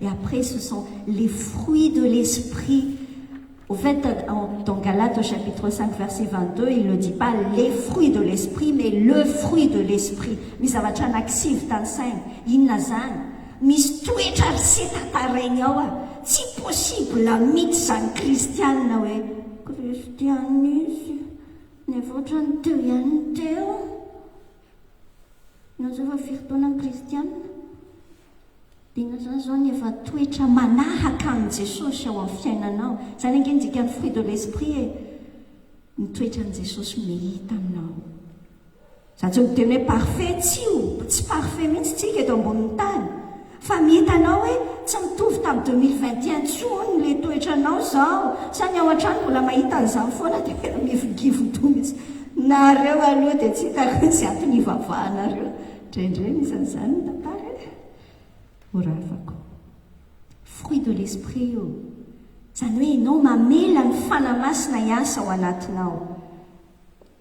et après ce sont les fruits de l'esprit. Au fait, dans Galates au chapitre 5 verset 22, il ne dit pas les fruits de l'esprit, mais le fruit de l'esprit. Mais ça va être un actif dans le sein. Il n'a pas misy toetra sy tatarainy ao tsy possible mity zany kristianina hoe kristianisy nefa ohatrany teo ihany teo naza efa firy taona ny kristianina dia nazany zao nefa toetra manahaka an' Jesosy ao amin'ny fiainanao. Zany angeny dika ny fruit de l'esprit ny toetran' Jesosy mihita aminao. Zany tsy miteny hoe parfait tsy parfait mihitsy tsika eto ambonin'ny tany. Fa mihitanao hoe tsy mitovy tamin'ny 2021 tsony le toetranao zao. Sany ao an-trano mbola mahita an'izany foana dia tena mivigivo mihitsy. Nareo aloha dia tsy hitako ny antony ivavahanareo. Indraindray isan'izany ny tantara. Oravako. Fruit de l'esprit io. Zany hoe ianao mamela ny fanamasina hiasa ao anatinao.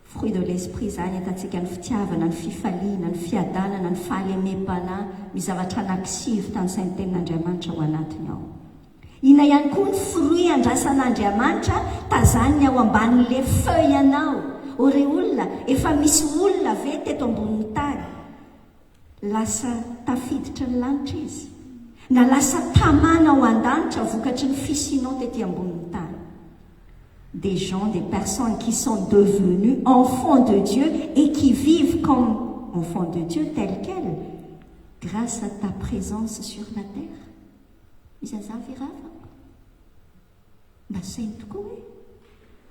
Fruit de l'esprit zany atantsika ny fitiavana, ny fifaliana, ny fiadanana, ny fahalemem-panahy, mizavatra anakisivy tany sain'ny tenin'Andriamanitra ao anatiny ao. Ina ihany koa ny fruit andrasan'Andriamanitra tazaniny ao ambanin'le feuille anao. Ore olona, efa misy olona ve teto ambonin'ny tany lasa tafiditra ny lanitra izy, na lasa tamana ao an-danitra vokatry ny fisianao tetỳ ambonin'ny tany. Des gens, des personnes qui sont devenus enfants de Dieu et qui vivent comme enfants de Dieu tels quels, grâce à ta présence sur la terre. Izazavy rava. Mba sainy tokoa hoe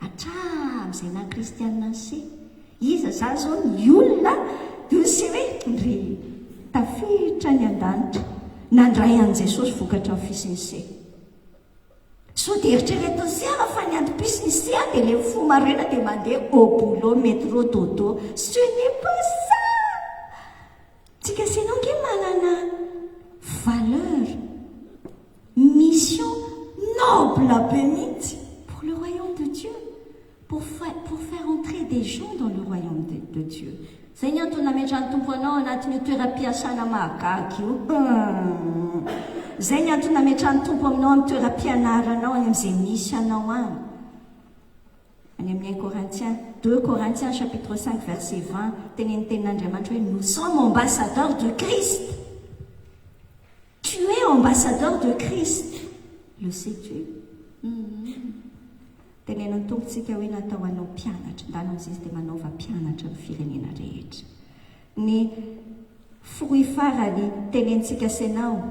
hatram'izay na kristianina sy iza za zao ny olona io sy hoe ndry tafiditra ny an-danitra nandray an' Jesosy vokatra ny fisinsy. So dia eritrereto siara fa ny antom-pisiny dia le fo marena dia mandeha au boulot, métro, dodo. Ce n'est pas ça. Tsika senao nge manana valeur, mission noble be mihitsy pour le royaume de Dieu, pour faire entrer des gens dans le royaume de Dieu. Zay ny antony nametrany tompo anao anatin'io toeram-piasana mahagaga io. Zay ny antony nametrany tompo aminao amin'ny toeram-pianaranao any amin'izay misy anao any. Any amin'ny 2 Corinthiens chapitre 5 verset 20, teneny tenin'Andriamanitra hoe nous sommes ambassadeurs de Christ. Tu es ambassadeur de Christ. Le sais-tu? Tenenany tompontsika hoe natao anao mpianatra, ndanao izy dia manaova mpianatra ny firenena rehetra. Ny fruit farany tenentsika senao,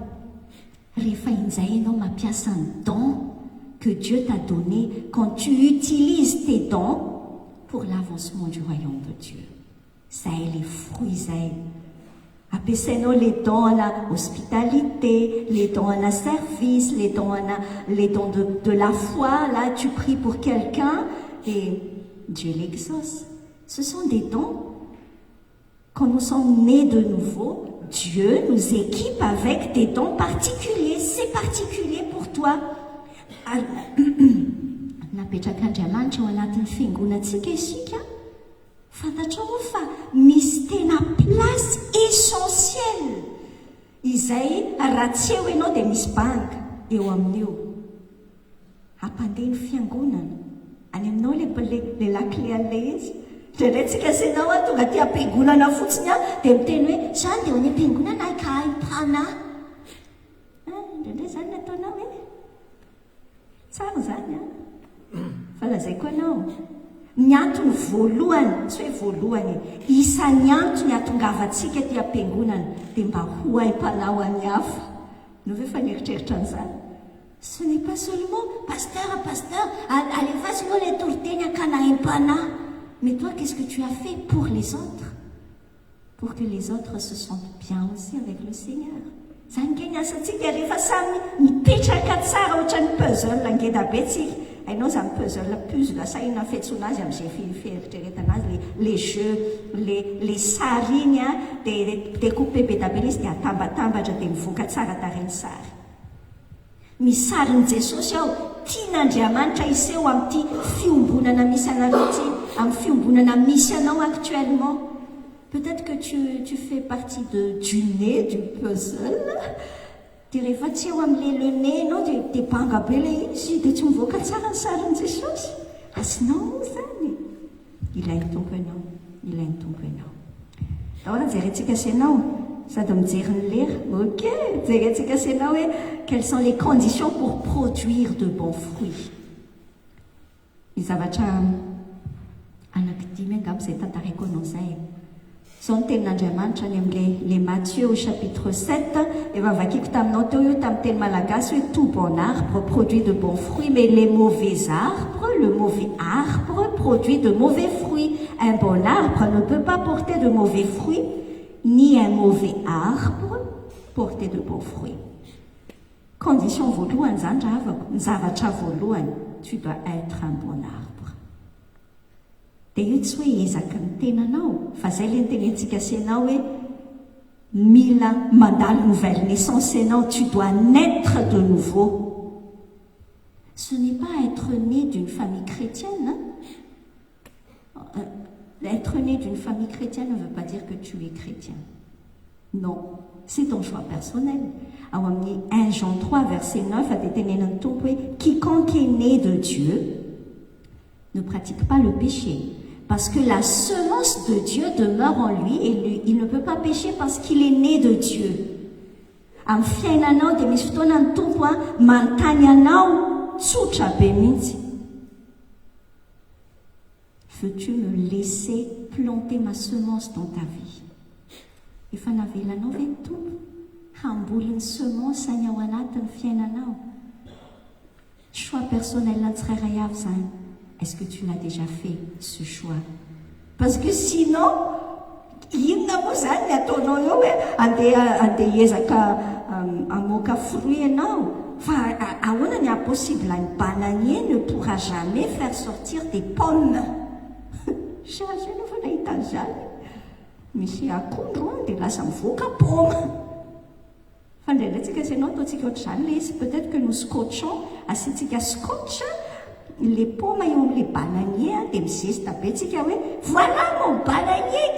rehefa inzay ianao mampiasa ny don que Dieu t'a donné, quand tu utilises tes dons pour l'avancement du royaume de Dieu. Zay les fruits zay. Ampiasainao les dons à la hospitalité, les dons à la service, les dons de la foi. Là, tu pries pour quelqu'un et Dieu l'exauce. Ce sont des dons. Quand nous sommes nés de nouveau, Dieu nous équipe avec des dons particuliers. C'est particulier pour toi. Napetraka-Andriamanitra ao anatin'ny fiangonantsika isika. Fantatrao fa misy tena place essentielle izay raha tsy eo ianao dia misy banka eo amin'io. Hampandeha ny fiangonana any aminao le lakle an'ilay izy. Ndraindraitsika senao tonga ty ampiangonana fotsiny dia miteny hoe zany dia ho any ampiangonana ka haim-pana. Ndraindray zany nataonao hoe tsara zany fa lazaiko anao. Ny antony voalohany, tsy hoe voalohany, isan'ny antony atongavantsika ty ampiangonana dia mba ho haim-panao any hafa. No ve fa nieritreritra an'izany? Ce n'est pas seulement pasteur, allez vas-y les tourtenia kana haim-pana. Mais toi, qu'est-ce que tu as fait pour les autres? Pour que les autres se sentent bien aussi avec le Seigneur. Zany keny asantsika rehefa samy mipetraka tsara ohatran'ny puzzle ngeda be tsika. Hainao zany puzzle saina fetsoana azy amin'izay fieritreretana azy les jeux, les sary iny dia découpé be da be izy dia atambatambatra dia mivoaka tsara tareny sary. Misy sarin'i Jesosy ao, tian'Andriamanitra iseho amin'ity fiombonana misy anareo ity, amin'ny fiombonana misy anao actuellement. Peut-être que tu fais partie du nez du puzzle. Dia rehefa tsy eo amin'ilay le nez ianao dia banga be ilay izy dia tsy mivoaka tsara ny sarin'i Jesosy. Asinao zany. Ilainy tompo ianao. Ahora jerentsika senao sady mijery ny lera. Ok, jerentsika senao hoe quelles sont les conditions pour produire de bons fruits. Ny zavatra anankidimy angamba izay tantarako anao zay. Zao ny tenin'Andriamanitra ny amin'ilay Matthieu au chapitre 7 efa vakiko taminao teo io tamin'ny teny malagasy hoe tout bon arbre produit de bons fruits, mais les mauvais arbres, le mauvais arbre produit de mauvais fruits. Un bon arbre ne peut pas porter de mauvais fruits, ni un mauvais arbre porter de bons fruits. Condition voalohany zany ravako, ny zavatra voalohany, tu dois être un bon arbre. Dia io tsy hoe ezaka ny tenanao, fa zay le nitenentsika senao hoe mila mandalo nouvelle naissance senao, tu dois naître de nouveau. Ce n'est pas être né d'une famille chrétienne. Être né d'une famille chrétienne ne veut pas dire que tu es chrétien. Non, c'est ton choix personnel. Ao amin'ny 1 Jean 3 verset 9 dia tenenany tompo hoe quiconque est né de Dieu ne pratique pas le péché. Parce que la semence de Dieu demeure en lui et il ne peut pas pécher parce qu'il est né de Dieu. Amin'ny fiainanao dia misy fotoana ny tompo mantany anao tsotra be mihitsy. Veux-tu me laisser planter ma semence dans ta vie? Efa navelanao ve ny tompo hamboly ny semence any ao anatin'ny fiainanao? Choix personnel na tsirairay avy zany. Est-ce que tu l'as déjà fait, ce choix? Parce que sinon, inona moa zany ny ataonao eo hoe andeha hiezaka hamoaka fruit ianao? Fa ahoana ny impossible? Un bananier ne pourra jamais faire sortir des pommes. Chargé no fa nahita an'izany. Misy akondro dia lasa mivoaka pomme. Fa ndraindraitsika senao ataontsika ohatr'izany le izy. Peut-être que nous scotchons, asiantsika scotch les pommes eo amin'ilay bananier dia mizesta be tsika hoe voilà mon bananier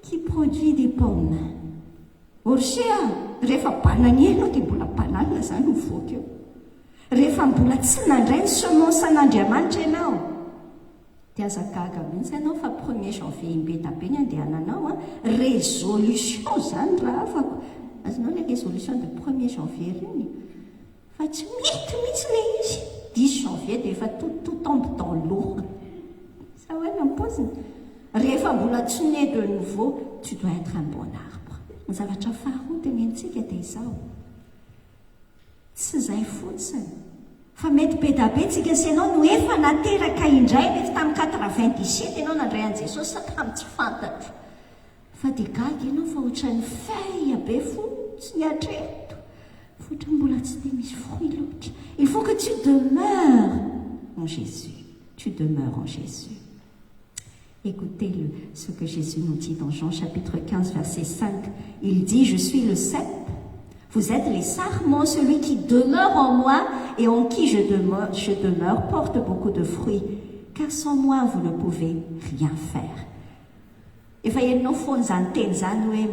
qui produit des pommes. Orsia, rehefa bananier ianao dia mbola banane zany mivoaka eo. Rehefa mbola tsy nandray ny semence an'Andriamanitra ianao dia azagaga mihitsy ianao fa 1er janvier imbeta be ny andehananao résolution zany raha afako. Azonao le résolution de 1er janvier reny fa tsy mety mihitsy le izy 10 janvier dia efa tout tombe dans l'eau ça hoe nampoziny rehefa mbola tsy né de nouveau tu dois être un bon arbre ny zavatra faharoa tenentsika dia izao tsy izay fotsiny fa mety be da be tsika sy ianao no efa nateraka indray mety tamin'ny 97 ianao nandray an' jesosy sa tamin'ny tsy fantatro fa dia gaga ianao fa ohatran'ny feuille be fo tsy niatreto fa ohatran'ny mbola tsy dia misy fruit loatra. Il faut que tu demeures en Jésus. Tu demeures en Jésus. Écoutez ce que Jésus nous dit dans Jean chapitre 15 verset 5. Il dit, je suis le cep. Vous êtes les sarments, celui qui demeure en moi et en qui je demeure porte beaucoup de fruits, car sans moi vous ne pouvez rien faire. Efa ianao foana zany teny zany hoe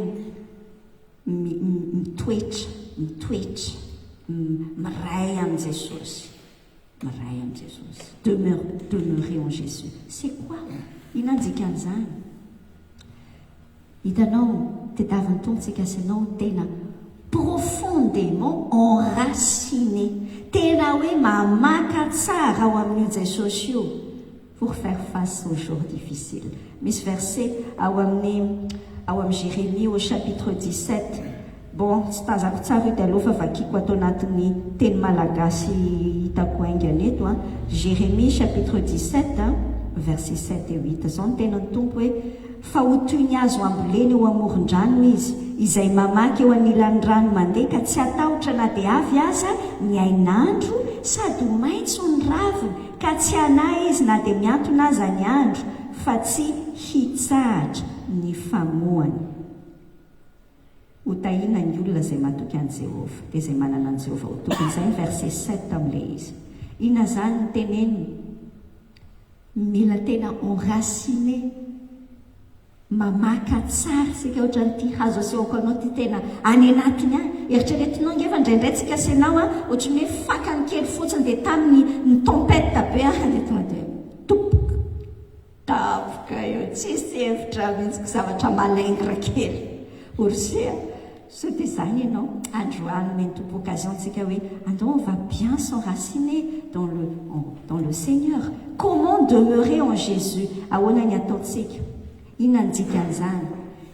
mitoetra miray am' Jesosy, demeurer en Jésus. C'est quoi? Inona dikan'izany? Hitanao tediavin'ny tompontsika sy ianao tena profondément enraciné, tena hoe mamaka tsara ao amin'io Jesosy io pour faire face aux jours difficiles. Misy verset ao amin'ny Jérémie au chapitre 17. Bon, tsy tazako tsara io dia aloha fa vakiko atao anatin'ny teny malagasy hitako aingana eto. Jérémie chapitre 17 verset 7 et 8. Zao ny tenany tompo hoe fa ho toy ny azo ambolena eo amoron-drano izy izay mamaky eo anilan'ny rano mandeha ka tsy atahotra na dia avy aza ny ainandro sady ho maitso ny raviny ka tsy hanahy izy na dia miantona aza ny andro fa tsy hitsahatra ny famohany. Ho tahina ny olona izay matoky an'i Jehovah dia izay manana an'i Jehovah ho tokon'izay ny verset 7 amin'ilay izy. Inona zany ny teneny? Mila tena enraciné, mamaka tsara sika ohatran'ity hazo asehoko anao ty tena any anatiny any. Eritreretinao ngefa indraindray tsika sy anao ohatrany hoe fakany kely fotsiny dia tamin'ny ny tempête be dia tonga dia topoka tapoka eo tsisy hevitra mihitsy zavatra malaingra kely orsea. So dia zany ianao androany mentompo occasion tsika hoe andao on va bien s'enraciner dans le Seigneur. Comment demeurer en Jésus? Ahoana ny ataontsika? Inona ny dikan'izany?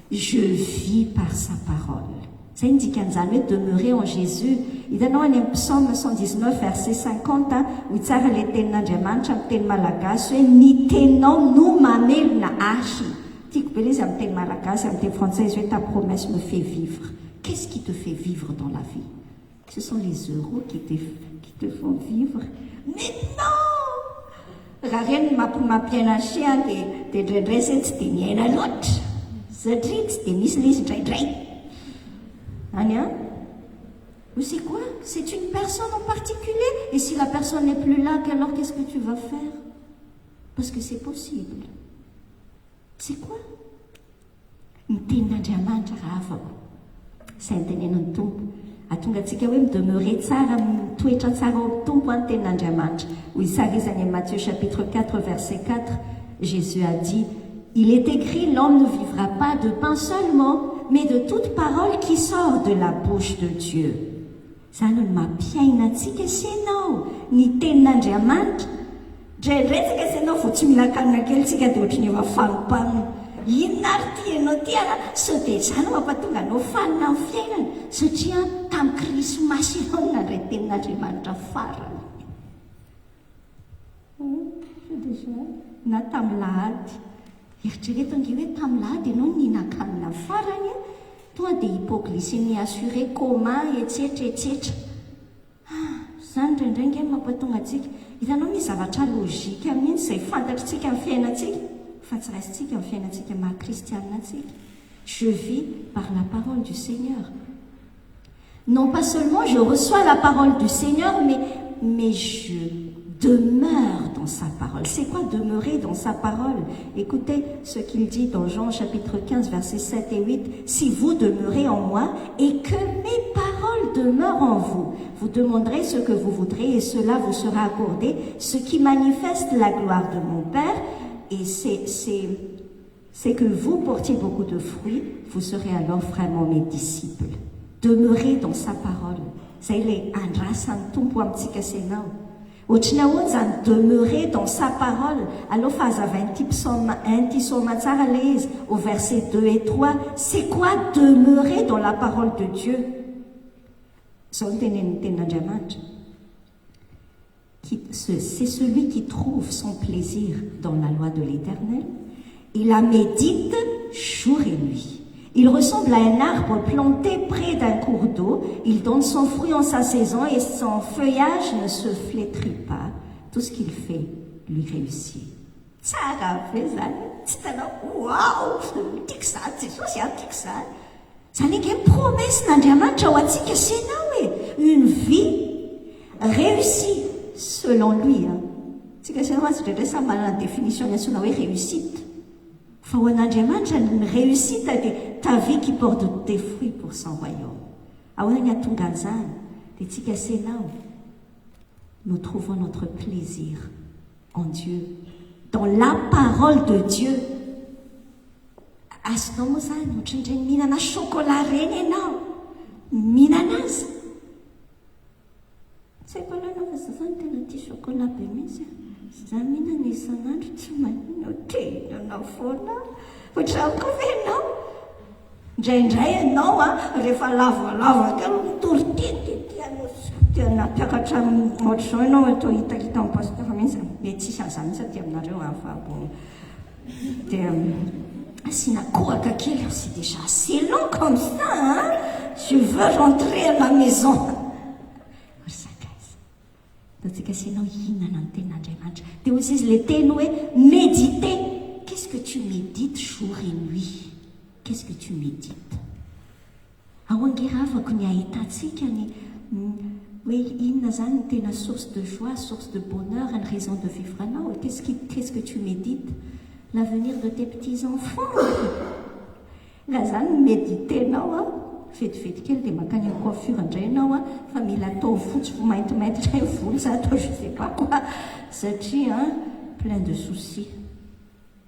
Je vis par sa parole. Zay ny dikan'izany hoe demeurer en Jésus. Hitanao any amin'ny psaume 119 verset 50 ho tsara ilay tenin'Andriamanitra amin'ny teny malagasy hoe ny teninao no mamelona ahy. Tiako be izy amin'ny teny malagasy, amin'ny teny français hoe ta promesse me fait vivre. Qu'est-ce qui te fait vivre dans la vie? Ce sont les euros qui te font vivre. Mais non! Raha reny mampiaina asia dia indraindray izay tsy dia miaina loatra satria tsy dia misy ilay izy indraindray. Any a? Ou c'est quoi? C'est une personne en particulier. Et si la personne n'est plus là, alors qu'est-ce que tu vas faire? Parce que c'est possible. C'est quoi? Ny tenin'Andriamanitra raha afako. Izay ny tenenan'ny tompo. Atonga antsika hoe midemeure tsara, mitoetra tsara ao tompo ny tenin'Andriamanitra. Ho isarizany amin'ny Matthieu chapitre 4 verset 4, Jésus a dit, il est écrit, l'homme ne vivra pas de pain seulement, mais de toute parole qui sort de la bouche de Dieu. Zany no mampiaina antsika sy ianao ny tenin'Andriamanitra. Indraindray tsika sy ianao vao tsy mila kanina kely tsika dia ohatrany efa fanompanina. Inona ary ty ianao ty so dia zany mampatonga anao fanina amin'ny fiainana satria tamin'ny krismasy ianao nandray tenin'Andriamanitra farany. Na tamin'ny lahady. Eritrereto nge hoe tamin'ny lahady ianao nihinan-kanina farany tonga dia hypoglycémie assurée, coma, etc. Zany indraindray nge mampatonga antsika. Hitanao misy zavatra logika mihitsy izay fantatritsika amin'ny fiainantsika fa tsy raisitsika amin'ny fiainantsika maha-kristianina antsika. Je vis par la parole du Seigneur. Non pas seulement je reçois la parole du Seigneur, mais je demeure dans sa parole. C'est quoi demeurer dans sa parole? Écoutez ce qu'il dit dans Jean chapitre 15 versets 7 et 8. Si vous demeurez en moi et que mes paroles demeurent en vous, vous demanderez ce que vous voudrez et cela vous sera accordé, ce qui manifeste la gloire de mon Père. Et c'est que vous portiez beaucoup de fruits, vous serez alors vraiment mes disciples. Demeurez dans sa parole. zay le andrasan'ny tompo amintsika senao ohatrany ahoany zany demeurer dans sa parole aloha fahazavain'ity psaume 1 ty psaume tsara le izy au verset 2 et 3 c'est quoi demeurer dans la parole de Dieu zao ny tenin'Andriamanitra c'est celui qui trouve son plaisir dans la loi de l'Éternel. Il la médite jour et nuit. Il ressemble à un arbre planté près d'un cours d'eau. Il donne son fruit en sa saison et son feuillage ne se flétrit pas. Tout ce qu'il fait lui réussit. Tsara be zany. Tsy tanao wow! Tiako zany, Jesosy tiako zany. Zany ake promesse n'Andriamanitra ho antsika senao hoe une vie réussie selon lui. Tsika senao azy rehetra samy manana définition antsoina hoe réussite. Fa ho an'Andriamanitra ny réussite dia ta vie qui porte des fruits pour son royaume. Ahoana ny atonga an'izany dia tsika senao nous trouvons notre plaisir en Dieu, dans la parole de Dieu. Azonao moa zany ohatrandray mihinana chocolat reny ianao, mihinana azy. Tsy haiko aloha anao fa za zany tena tia chocolat be mihitsy. Za mihinana isan'andro tsy maninao tenanao foana. Ohatraniko ve ianao? Indraindray ianao rehefa lavalava mitoroteny tiana mpiakatra ohatr'izao ianao atao hitakita amin'ny pasteur mihitsy mety tsisy an'izany mihitsy aty aminareo fa bon dia asina kohaka kely c'est déjà assez long comme ça hein? Je veux rentrer à la maison. Tsika senao hihinana ny tenin'Andriamanitra dia hozy izy le teny hoe méditer. Qu'est-ce que tu médites jour et nuit? Qu'est-ce que tu médites? Ahoangira afaka ny ahitantsika ny hoe inona zany ny tena source de joie, source de bonheur, une raison de vivre anao. Qu'est-ce que tu médites? L'avenir de tes petits-enfants. Raha zany méditenao fetifety kely dia makany amin'ny coiffure indray ianao fa mila atao fotsy maintimainty indray volo za atao je sais pas quoi satria plein de soucis.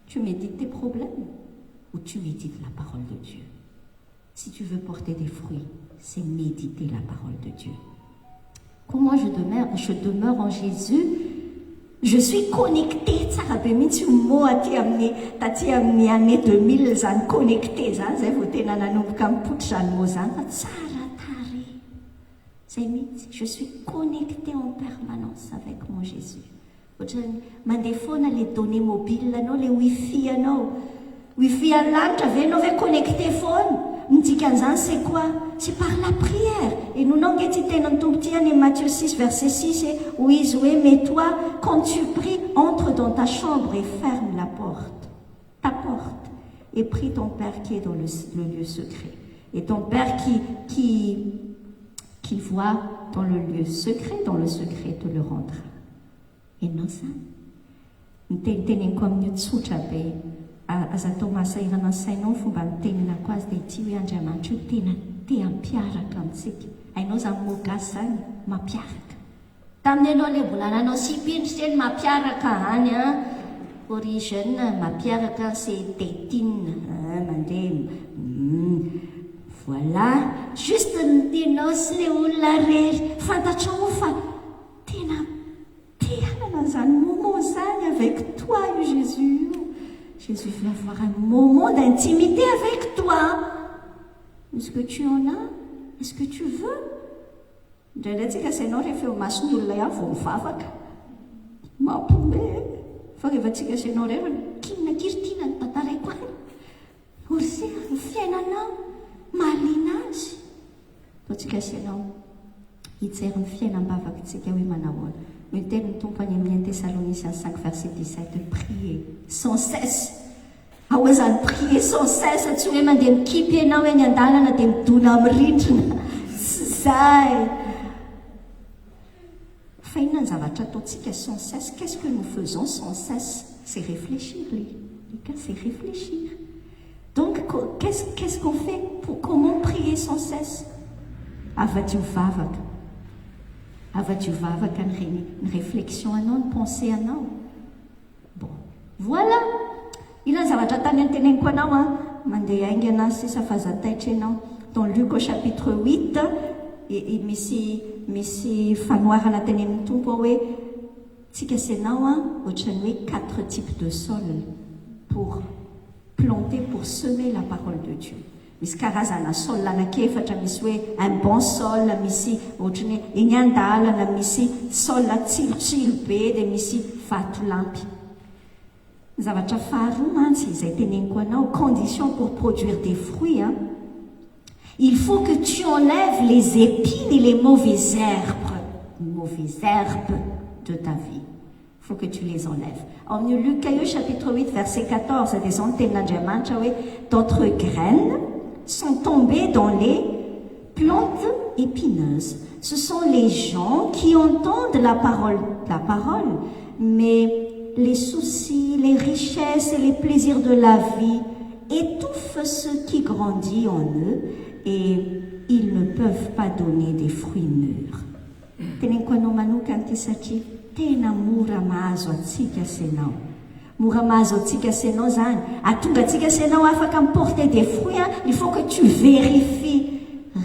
Tu médites tes problèmes ou tu médites la parole de Dieu? Si tu veux porter des fruits, c'est méditer la parole de Dieu. Comment je demeure en Jésus? Je suis connectée tsara be mihitsy mo taty amin'ny année 2000 zany connecté zany zay vao tena nanomboka mipotra zany mo zany fa tsara tare zay mihitsy. Je suis connectée en permanence avec mon Jésus. Ohatrany mandeha foana le données mobile anao, le wifi anao, wifi any lanitra ve anao ve connecté foana? Ndikan'izany c'est quoi? C'est par la prière. Et nous n'avons pas dit dans Matthieu 6 verset 6 où ils jouaient, mais toi quand tu pries, entre dans ta chambre et ferme la porte, ta porte, et prie ton Père qui est dans le lieu secret. Et ton Père qui voit dans le lieu secret, te le rendra. Et non ça. Aza atao mahasahirana ny sainao fomba mitenenako azy dia ity hoe Andriamanitra io tena te hampiaraka amintsika. Hainao zany mogasy zany mampiaraka. Tamin'ny aloha le mbola nanao sipindry teny mampiaraka any origine mampiaraka c'est tétine mandeha voilà juste nitenao sy le olona rery fantatrao fa tena te hanana zany moment zany avec toi Jésus. Jésus veut avoir un moment d'intimité avec toi. Est-ce que tu en as? Est-ce que tu veux? Ndraindraitsika sainao rehefa eo masony olona ihany vao mivavaka mampome fa rehefa tsika sainao rehefa kinina kiritina ny tantaraiko any orsena ny fiainanao mahaliana azy ataotsika sainao hijery ny fiainam-bavakantsika hoe manahoana. Ny tenin'ny tompo any amin'ny Thessaloniciens 5 verset 17 prier sans cesse. Ahoa zany prier sans cesse tsy hoe mandeha mikipy ianao eny an-dalana dia midona amin'ny rindrina tsy zay. Fa inona ny zavatra ataontsika sans cesse? Qu'est-ce que nous faisons sans cesse? C'est réfléchir les gars, c'est réfléchir. Donc qu'est-ce qu'on fait pour comment prier sans cesse? Avadiovavaka ny réflexion anao, ny pensée anao. Bon, voilà. Ilay zavatra tany anteneniko anao mandeha aingana sisa fazataitra ianao. Dans Luc au chapitre 8, misy fanoarana teny amin'ny tompo hoe tsika senao ohatrany hoe 4 types de sol pour planter, pour semer la parole de Dieu. Misy karazana sol anakefatra, misy hoe un bon sol, misy ohatrany hoe eny andalana, misy sol tsilotsilo be, dia misy vatolampy. Zavatra faharoa mantsy izay teneniko anao, condition pour produire des fruits, il faut que tu enlèves les épines et les mauvaises herbes de ta vie. Il faut que tu les enlèves. En Luc chapitre 8, verset 14, d'autres graines sont tombées dans les plantes épineuses. Ce sont les gens qui entendent la parole, mais les soucis, les richesses et les plaisirs de la vie étouffent ce qui grandit en eux et ils ne peuvent pas donner des fruits mûrs. Teneniko anao manokana ty satria tena mora mahazo atsika senao. Mora mahazo atsika senao zany. Atonga atsika senao afaka porter des fruits, il faut que tu vérifies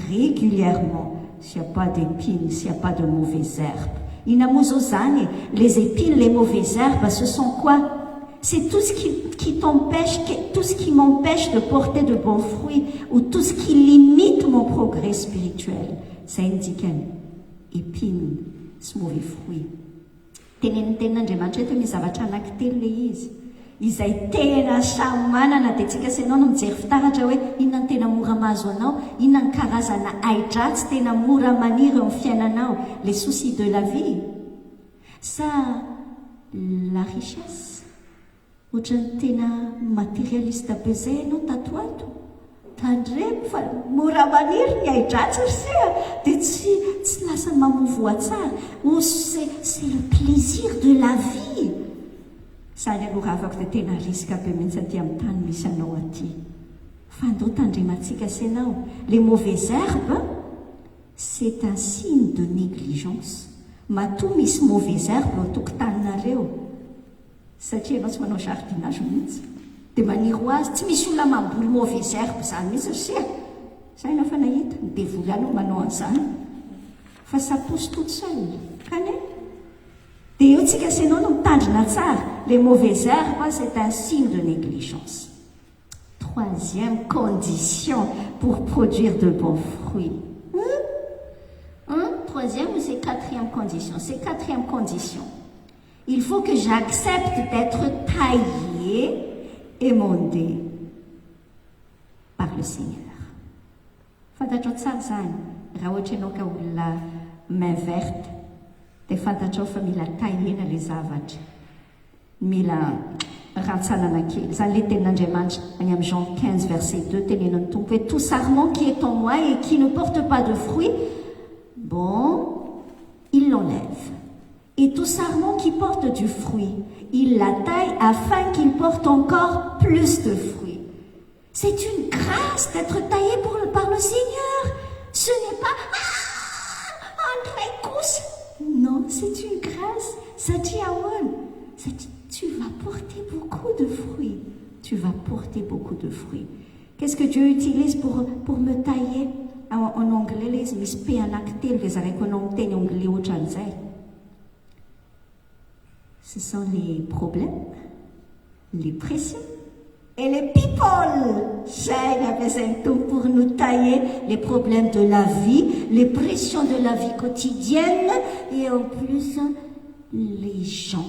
régulièrement s'il n'y a pas d'épines, s'il n'y a pas de mauvaises herbes. Les épines, les mauvaises herbes, ce sont quoi? C'est tout ce qui t'empêche, tout ce qui m'empêche de porter de bons fruits ou tout ce qui limite mon progrès spirituel. Ça indique épines, ce mauvais fruit. Tenen'Andriamanitra eto misy zavatra anankitelo le izy. Izay tena samy manana dia tsika senao no mijery fitaratra hoe inona ny tena mora mahazo anao, inona ny karazana aidratsy tena mora maniry eo amin'ny fiainanao, les soucis de la vie. Ça, la richesse. Ohatrany tena matérialiste be zay ianao tato ato. Tandremo fa mora maniry ny aidratsy dia tsy lasa mamovoa tsara. Ou c'est le plaisir de la vie. Zany aloha afaka dia tena risika be mihitsy aty amin'ny tany misy anao aty. Fa andao tandremantsika senao. Les mauvaises herbes, c'est un signe de négligence. Matoa misy mauvaises herbes eo tokotaninareo. Satria ianao tsy manao jardinage mihitsy. Dia maniry ho azy, tsy misy olona mamboly mauvaises herbes zany mihitsy sia. Zay ianao fa nahita, midevoly anao manao an'izany. Fa ça pousse toute seule. Kane? Dia eo tsika senao no mitandrina tsara. Les mauvaises herbes, c'est un signe de négligence. Troisième condition pour produire de bons fruits. Troisième ou c'est quatrième condition? C'est quatrième condition. Il faut que j'accepte d'être taillé et mondé par le Seigneur. Fantatrao tsara zany, raha ohatra ianao ka olona main verte, dia fantatrao fa mila taillena le zavatra. Mila rantsanana kely. Zany le tenin'Andriamanitra any amin'ny Jean 15 verset 2 tenen'ny tompo hoe tout sarment qui est en moi et qui ne porte pas de fruits, bon, il l'enlève. Et tout sarment qui porte du fruit, il la taille afin qu'il porte encore plus de fruits. C'est une grâce d'être taillé par le Seigneur. Ce n'est pas un récousse. Non, c'est une grâce. Ça dit tu vas porter beaucoup de fruits. Tu vas porter beaucoup de fruits. Qu'est-ce que Dieu utilise pour me tailler? En anglais, les misy pe anankitelo dia zaraiko anao miteny anglais ohatran'izay. Ce sont les problèmes, les pressions et les people. Pour nous tailler les problèmes de la vie, les pressions de la vie quotidienne et en plus les gens.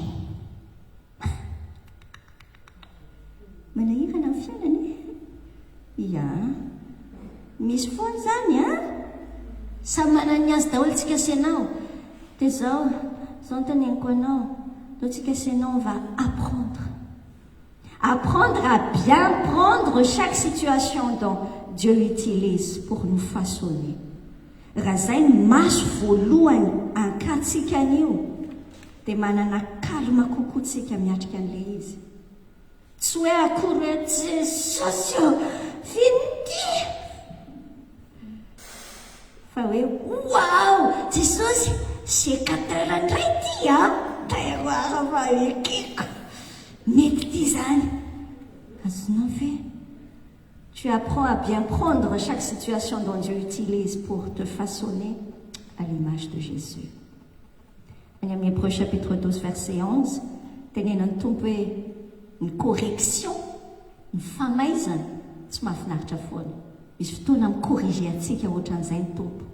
Manahirana amin'ny fiainana. Ia. Misy foana zany samy manana ny azy daholo tsika senao. Dia zao teneniko anao. On va apprendre à bien prendre chaque situation dont Dieu utilise pour nous façonner. Raha zay ny maso voalohany ankatsika an'io dia manana kalma kokoa tsika miatrika an'ilay izy. Tsy hoe akory hoe Jesosy finy fa hoe wow Jesosy sécateur indray ty taïroara fa ekeko mety ty zany azonao ve Tu apprends à bien prendre chaque situation dont Dieu utilise pour te façonner à l'image de Jésus. En Hébreux chapitre 12, verset 11, tenez une correction, une famaizana, tsy mahafinaritra foana. Misy fotoana mikorriger atsika ohatran'izay ny tompo.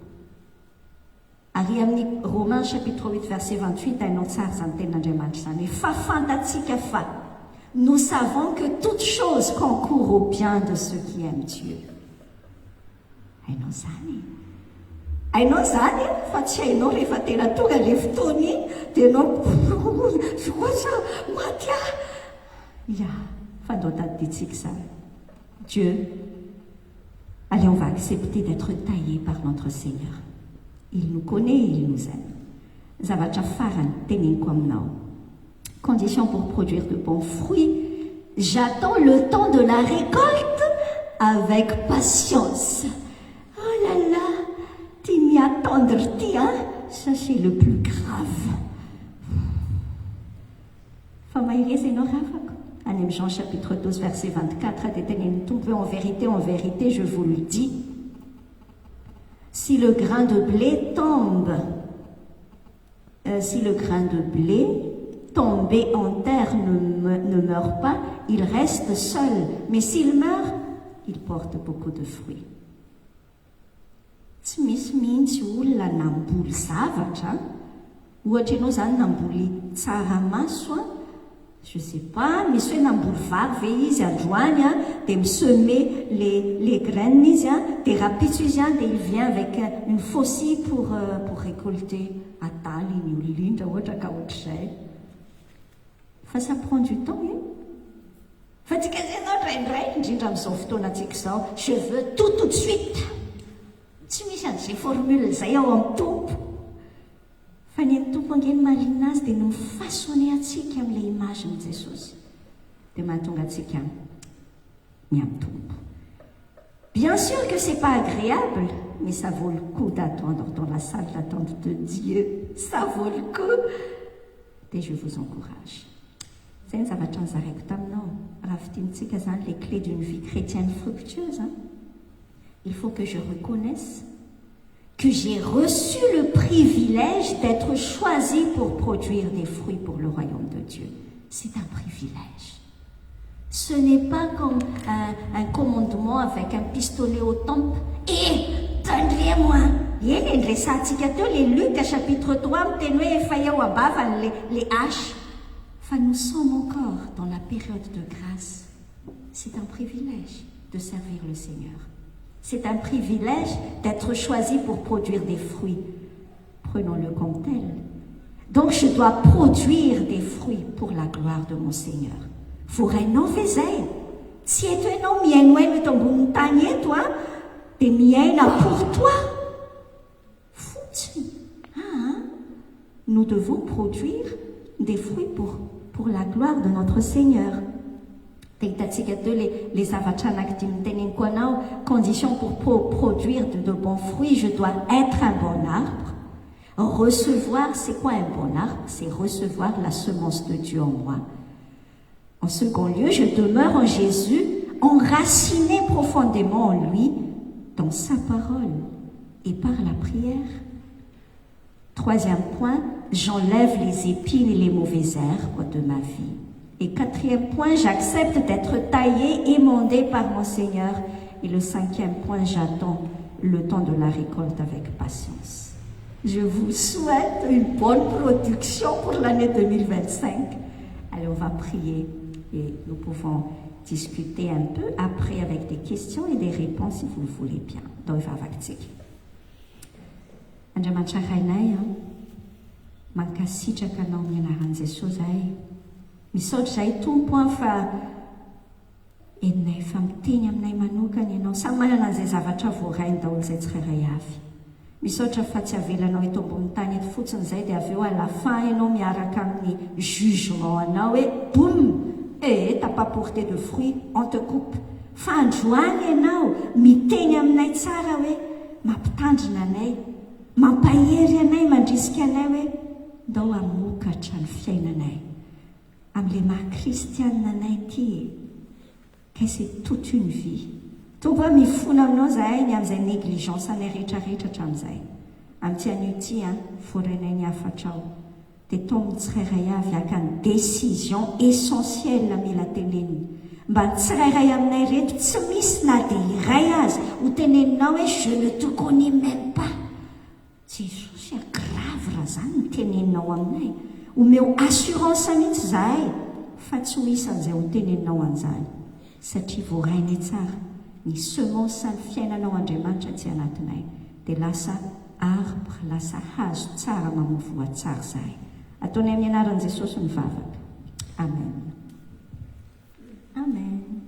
Ary amin'ny Romains chapitre 8, verset 28, hainao tsara izany tenin'Andriamanitra izany hoe fa fantatsika fa nous savons que toute chose concourt au bien de ceux qui aiment Dieu. Hainao zany fa tsy hainao rehefa tena tonga le fotoana iny dia ianao oasa maty ya fandao tadiditsika zany. Dieu, allez, on va accepter d'être taillé par notre Seigneur. Il nous connaît et il nous aime. Zavatra farany teneniko aminao. Condition pour produire de bons fruits. J'attends le temps de la récolte avec patience. Oh là là, tu m'y attendre, hein? Ça c'est le plus grave. Famaïré, c'est nos rafako. En Jean chapitre 12, verset 24, en vérité, je vous le dis, si le grain de blé tombé en terre ne meurt pas, il reste seul. Mais s'il meurt, il porte beaucoup de fruits. Tsy misy mihitsy olona namboly zavatra. Ohatra ianao zany namboly tsaramaso, je sais pas, misy hoe namboly vary ve izy androany dia misemer les graines izy dia rapitso izy dia il vient avec une faucille pour récolter ataly ny olilindra ohatra ka ohatr'izay. Fa ça prend du temps, hein? Fa tsika zay anao indraindray indrindra amin'izao fotoanantsika izao, je veux tout de suite. Tsy misy an'izay formule zay ao amin'ny tompo. Fa ny tompo angeny marina azy dia no mifaçonner atsika amin'ilay imagen'i Jesosy. Dia mahatonga atsika miantompo. Bien sûr que c'est pas agréable, mais ça vaut le coup d'attendre dans la salle d'attente de Dieu. Ça vaut le coup. Et je vous encourage. C'est une zavatra nizaraiko taminao. Raha fitinitsika zany les clés d'une vie chrétienne fructueuse. Il faut que je reconnaisse que j'ai reçu le privilège d'être choisi pour produire des fruits pour le royaume de Dieu. C'est un privilège. Ce n'est pas comme un commandement avec un pistolet au temple. Et tendrez-moi. Eny resantsika teo les Luc chapitre 3 miteny hoe efa eo abavany les haches. Fa nous sommes encore dans la période de grâce. C'est un privilège de servir le Seigneur. C'est un privilège d'être choisi pour produire des fruits. Prenons-le comme tel. Donc je dois produire des fruits pour la gloire de mon Seigneur. Vorainao ve zay? Tsy eto ianao miaino eto ambony tany eto dia miaina pour toi. Fotsiny. Nous devons produire des fruits pour la gloire de notre Seigneur. Les zavatra anankidimy teneniko anao, condition pour produire de bons fruits, je dois être un bon arbre. Recevoir, c'est quoi un bon arbre? C'est recevoir la semence de Dieu en moi. En second lieu, je demeure en Jésus, enraciné profondément en lui, dans sa parole et par la prière. Troisième point, j'enlève les épines et les mauvaises herbes de ma vie. Et quatrième point, j'accepte d'être taillé, émondé par mon Seigneur. Et le cinquième point, j'attends le temps de la récolte avec patience. Je vous souhaite une bonne production pour l'année 2025. Allez, on va prier et nous pouvons discuter un peu après avec des questions et des réponses si vous le voulez bien. Donc, il va vaktsika. Andriamanitra rainay, mankasitraka anao amin'ny anaran'i Jesosy zahay. Misaotra zahay tompo fa eninay efa miteny aminay manokana ianao samy manana an'izay zavatra voarainy daholo izay tsirairay avy. Misaotra fa tsy avelanao eto ambony tany eto fotsiny izay dia avy eo à la fin ianao miaraka amin'ny jugement anao hoe boum, t'as pas porté de fruits, on te coupe. Fa androany ianao miteny aminay tsara hoe mampitandrina anay, mampahery anay, mandrisika anay hoe ndao hamokatra ny fiainanay amin'ilay maha kristianina anay ity. Que c'est toute une vie tompo hoe mifona aminao zahay ny amin'izay négligence anay rehetrarehetra hatramin'izay amin'ty an'io ty a forenay ny afatrao dia tomony tsirairay avy aka ny décision essentielle mila teneniny mba ny tsirairay aminay reto tsy misy na dia iray azy ho teneninao hoe je ne te connais même pas jesosy grave raha zany ny teneninao aminay omeo assurance mihitsy zahay fa tsy ho isan'izay ho teneninao an'izany satria voarainy tsara ny semence ny fiainanao Andriamanitra tsy anatinay dia lasa arbre lasa hazo tsara mamovoa tsara zahay ataony amin'ny anaran'i Jesosy mivavaka amen amen